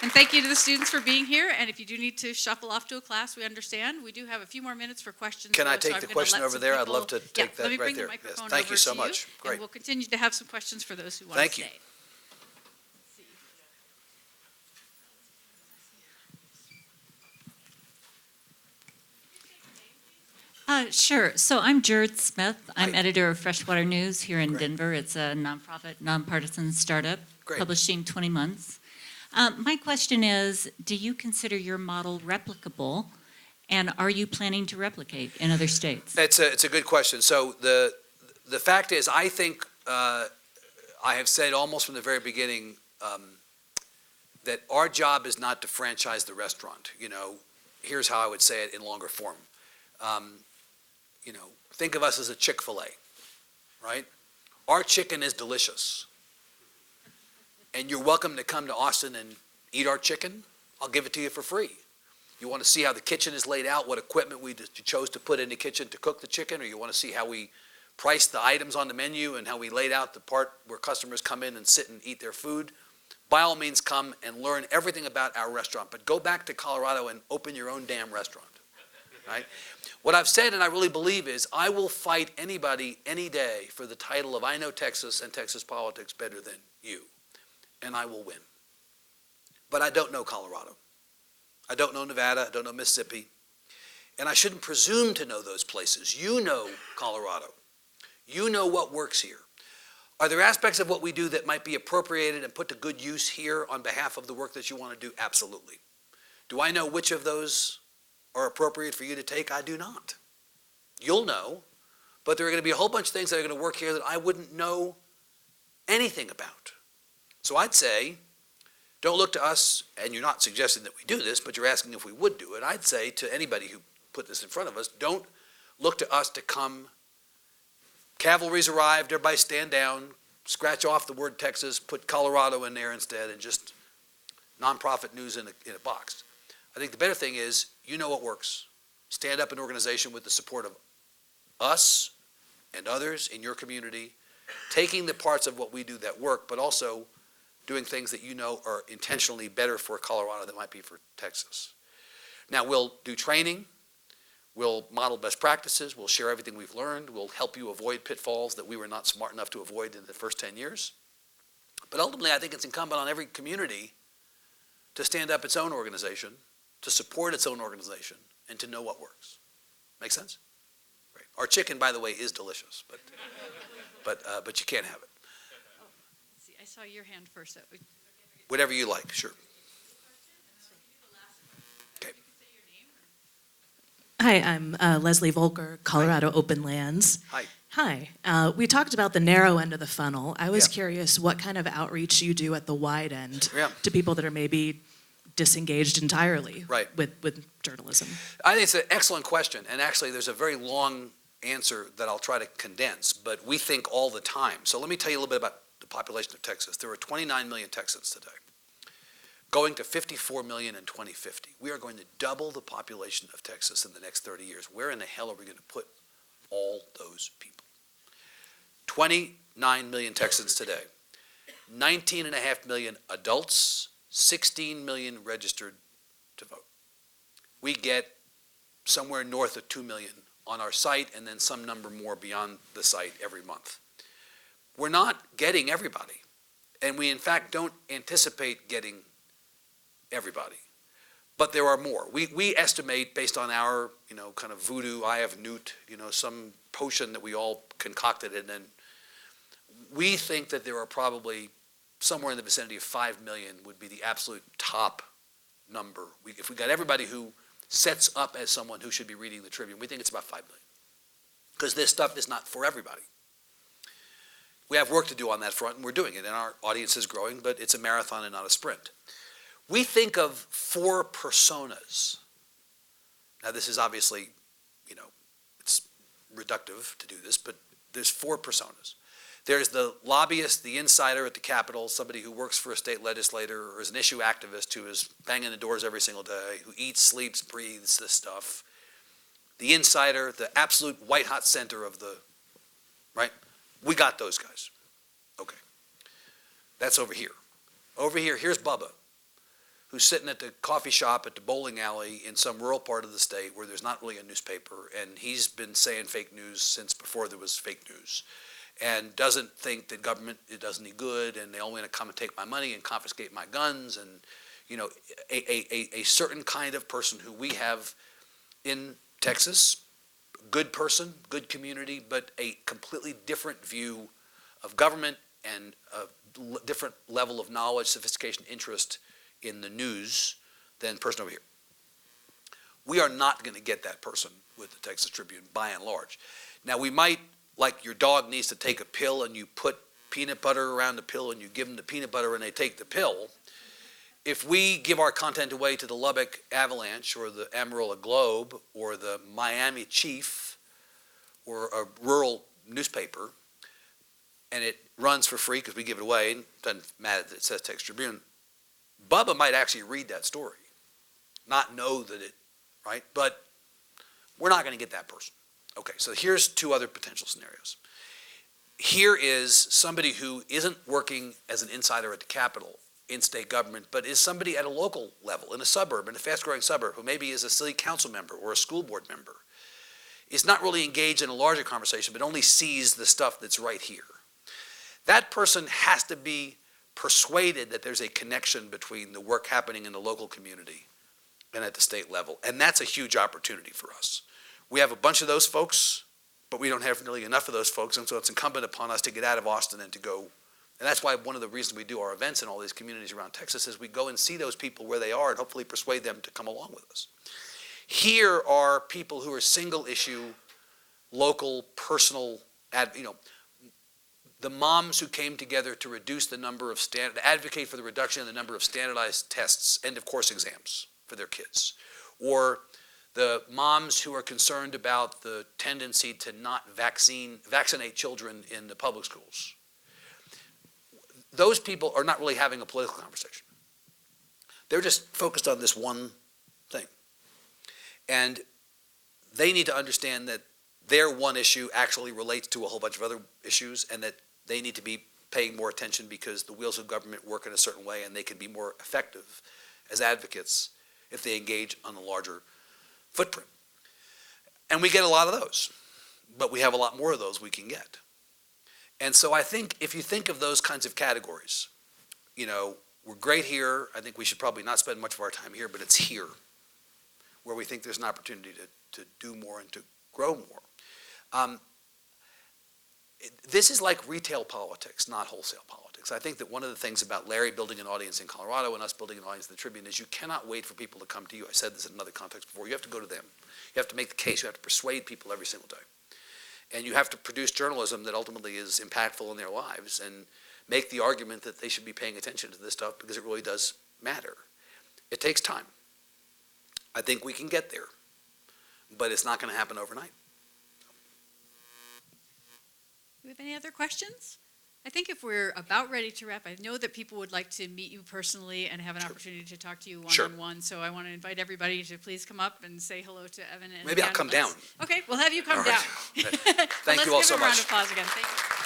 And thank you to the students for being here. And if you do need to shuffle off to a class, we understand. We do have a few more minutes for questions. Can I though, so take I'm the gonna question let over some there? I'd people- love to take that let me right bring there. the microphone Yes, thank over you so to much. Great. And we'll continue to have some questions for those who want Thank to you. stay. Sure. So I'm Jared Smith. I'm Hi. editor of Freshwater News here in Great. Denver. It's a nonprofit, nonpartisan startup, Great. publishing 20 months. My question is, do you consider your model replicable, and are you planning to replicate in other states? It's a good question. So the fact is, I think I have said almost from the very beginning that our job is not to franchise the restaurant. Here's how I would say it in longer form. Think of us as a Chick-fil-A, right? Our chicken is delicious. And you're welcome to come to Austin and eat our chicken. I'll give it to you for free. You want to see how the kitchen is laid out, what equipment we chose to put in the kitchen to cook the chicken, or you want to see how we price the items on the menu and how we laid out the part where customers come in and sit and eat their food, by all means come and learn everything about our restaurant. But go back to Colorado and open your own damn restaurant, right? What I've said, and I really believe, is I will fight anybody any day for the title of I know Texas and Texas politics better than you, and I will win. But I don't know Colorado. I don't know Nevada. I don't know Mississippi. And I shouldn't presume to know those places. You know Colorado. You know what works here. Are there aspects of what we do that might be appropriated and put to good use here on behalf of the work that you want to do? Absolutely. Do I know which of those are appropriate for you to take? I do not. You'll know, but there are going to be a whole bunch of things that are going to work here that I wouldn't know anything about. So I'd say, don't look to us, and you're not suggesting that we do this, but you're asking if we would do it. I'd say to anybody who put this in front of us, don't look to us to come. Cavalry's arrived, everybody stand down, scratch off the word Texas, put Colorado in there instead, and just nonprofit news in a box. I think the better thing is, you know what works. Stand up an organization with the support of us and others in your community, taking the parts of what we do that work, but also doing things that you know are intentionally better for Colorado than might be for Texas. Now, we'll do training, we'll model best practices, we'll share everything we've learned, we'll help you avoid pitfalls that we were not smart enough to avoid in the first 10 years. But ultimately, I think it's incumbent on every community to stand up its own organization, to support its own organization, and to know what works. Make sense? Great. Our chicken, by the way, is delicious, but you can't have it. See, I saw your hand first. Whatever you like, sure. Hi, I'm Leslie Volker, Colorado Open Lands. Hi. Hi. We talked about the narrow end of the funnel. I was curious what kind of outreach you do at the wide end to people that are maybe disengaged entirely with journalism. I think it's an excellent question, and actually there's a very long answer that I'll try to condense, but we think all the time. So let me tell you a little bit about the population of Texas. There are 29 million Texans today, going to 54 million in 2050. We are going to double the population of Texas in the next 30 years. Where in the hell are we going to put all those people? 29 million Texans today, 19.5 million adults, 16 million registered to vote. We get somewhere north of 2 million on our site, and then some number more beyond the site every month. We're not getting everybody, and we in fact don't anticipate getting everybody, but there are more. We estimate, based on our kind of voodoo eye of newt, some potion that we all concocted, and then we think that there are probably somewhere in the vicinity of 5 million would be the absolute top number. If we got everybody who sets up as someone who should be reading the Tribune, we think it's about 5 million. Because this stuff is not for everybody. We have work to do on that front, and we're doing it, and our audience is growing, but it's a marathon and not a sprint. We think of 4 personas. Now, this is obviously, it's reductive to do this, but there's 4 personas. There's the lobbyist, the insider at the Capitol, somebody who works for a state legislator or is an issue activist who is banging the doors every single day, who eats, sleeps, breathes this stuff. The insider, the absolute white-hot center of the, right? We got those guys. Okay. That's over here. Over here, here's Bubba, who's sitting at the coffee shop at the bowling alley in some rural part of the state where there's not really a newspaper, and he's been saying fake news since before there was fake news, and doesn't think that government does any good, and they only want to come and take my money and confiscate my guns, and a certain kind of person who we have in Texas, good person, good community, but a completely different view of government and a different level of knowledge, sophistication, interest in the news than the person over here. We are not going to get that person with the Texas Tribune, by and large. Now, we might, like your dog needs to take a pill and you put peanut butter around the pill and you give them the peanut butter and they take the pill. If we give our content away to the Lubbock Avalanche or the Amarillo Globe or the Miami Chief or a rural newspaper, and it runs for free because we give it away, and it doesn't matter that it says Texas Tribune, Bubba might actually read that story, not know that it, right? But we're not going to get that person. Okay, so here's 2 other potential scenarios. Here is somebody who isn't working as an insider at the Capitol in state government, but is somebody at a local level, in a suburb, in a fast-growing suburb, who maybe is a city council member or a school board member, is not really engaged in a larger conversation, but only sees the stuff that's right here. That person has to be persuaded that there's a connection between the work happening in the local community and at the state level, and that's a huge opportunity for us. We have a bunch of those folks, but we don't have nearly enough of those folks, and so it's incumbent upon us to get out of Austin and to go. And that's why one of the reasons we do our events in all these communities around Texas is we go and see those people where they are and hopefully persuade them to come along with us. Here are people who are single issue, local, personal, the moms who came together to reduce the number of advocate for the reduction in the number of standardized tests, end of course exams for their kids, or the moms who are concerned about the tendency to not vaccinate children in the public schools. Those people are not really having a political conversation. They're just focused on this one thing. And they need to understand that their one issue actually relates to a whole bunch of other issues, and that they need to be paying more attention because the wheels of government work in a certain way, and they can be more effective as advocates if they engage on a larger footprint. And we get a lot of those, but we have a lot more of those we can get. And so I think if you think of those kinds of categories, you know, we're great here. I think we should probably not spend much of our time here, but it's here where we think there's an opportunity to do more and to grow more. This is like retail politics, not wholesale politics. I think that one of the things about Larry building an audience in Colorado and us building an audience in the Tribune is you cannot wait for people to come to you. I said this in another context before. You have to go to them. You have to make the case. You have to persuade people every single day. And you have to produce journalism that ultimately is impactful in their lives and make the argument that they should be paying attention to this stuff because it really does matter. It takes time. I think we can get there, but it's not going to happen overnight. Do we have any other questions? I think if we're about ready to wrap, I know that people would like to meet you personally and have an opportunity to talk to you one-on-one. So I want to invite everybody to please come up and say hello to Evan. And maybe I'll come down. Okay, we'll have you come down. Thank you all so much. Let's give him a round of applause again. Thank you.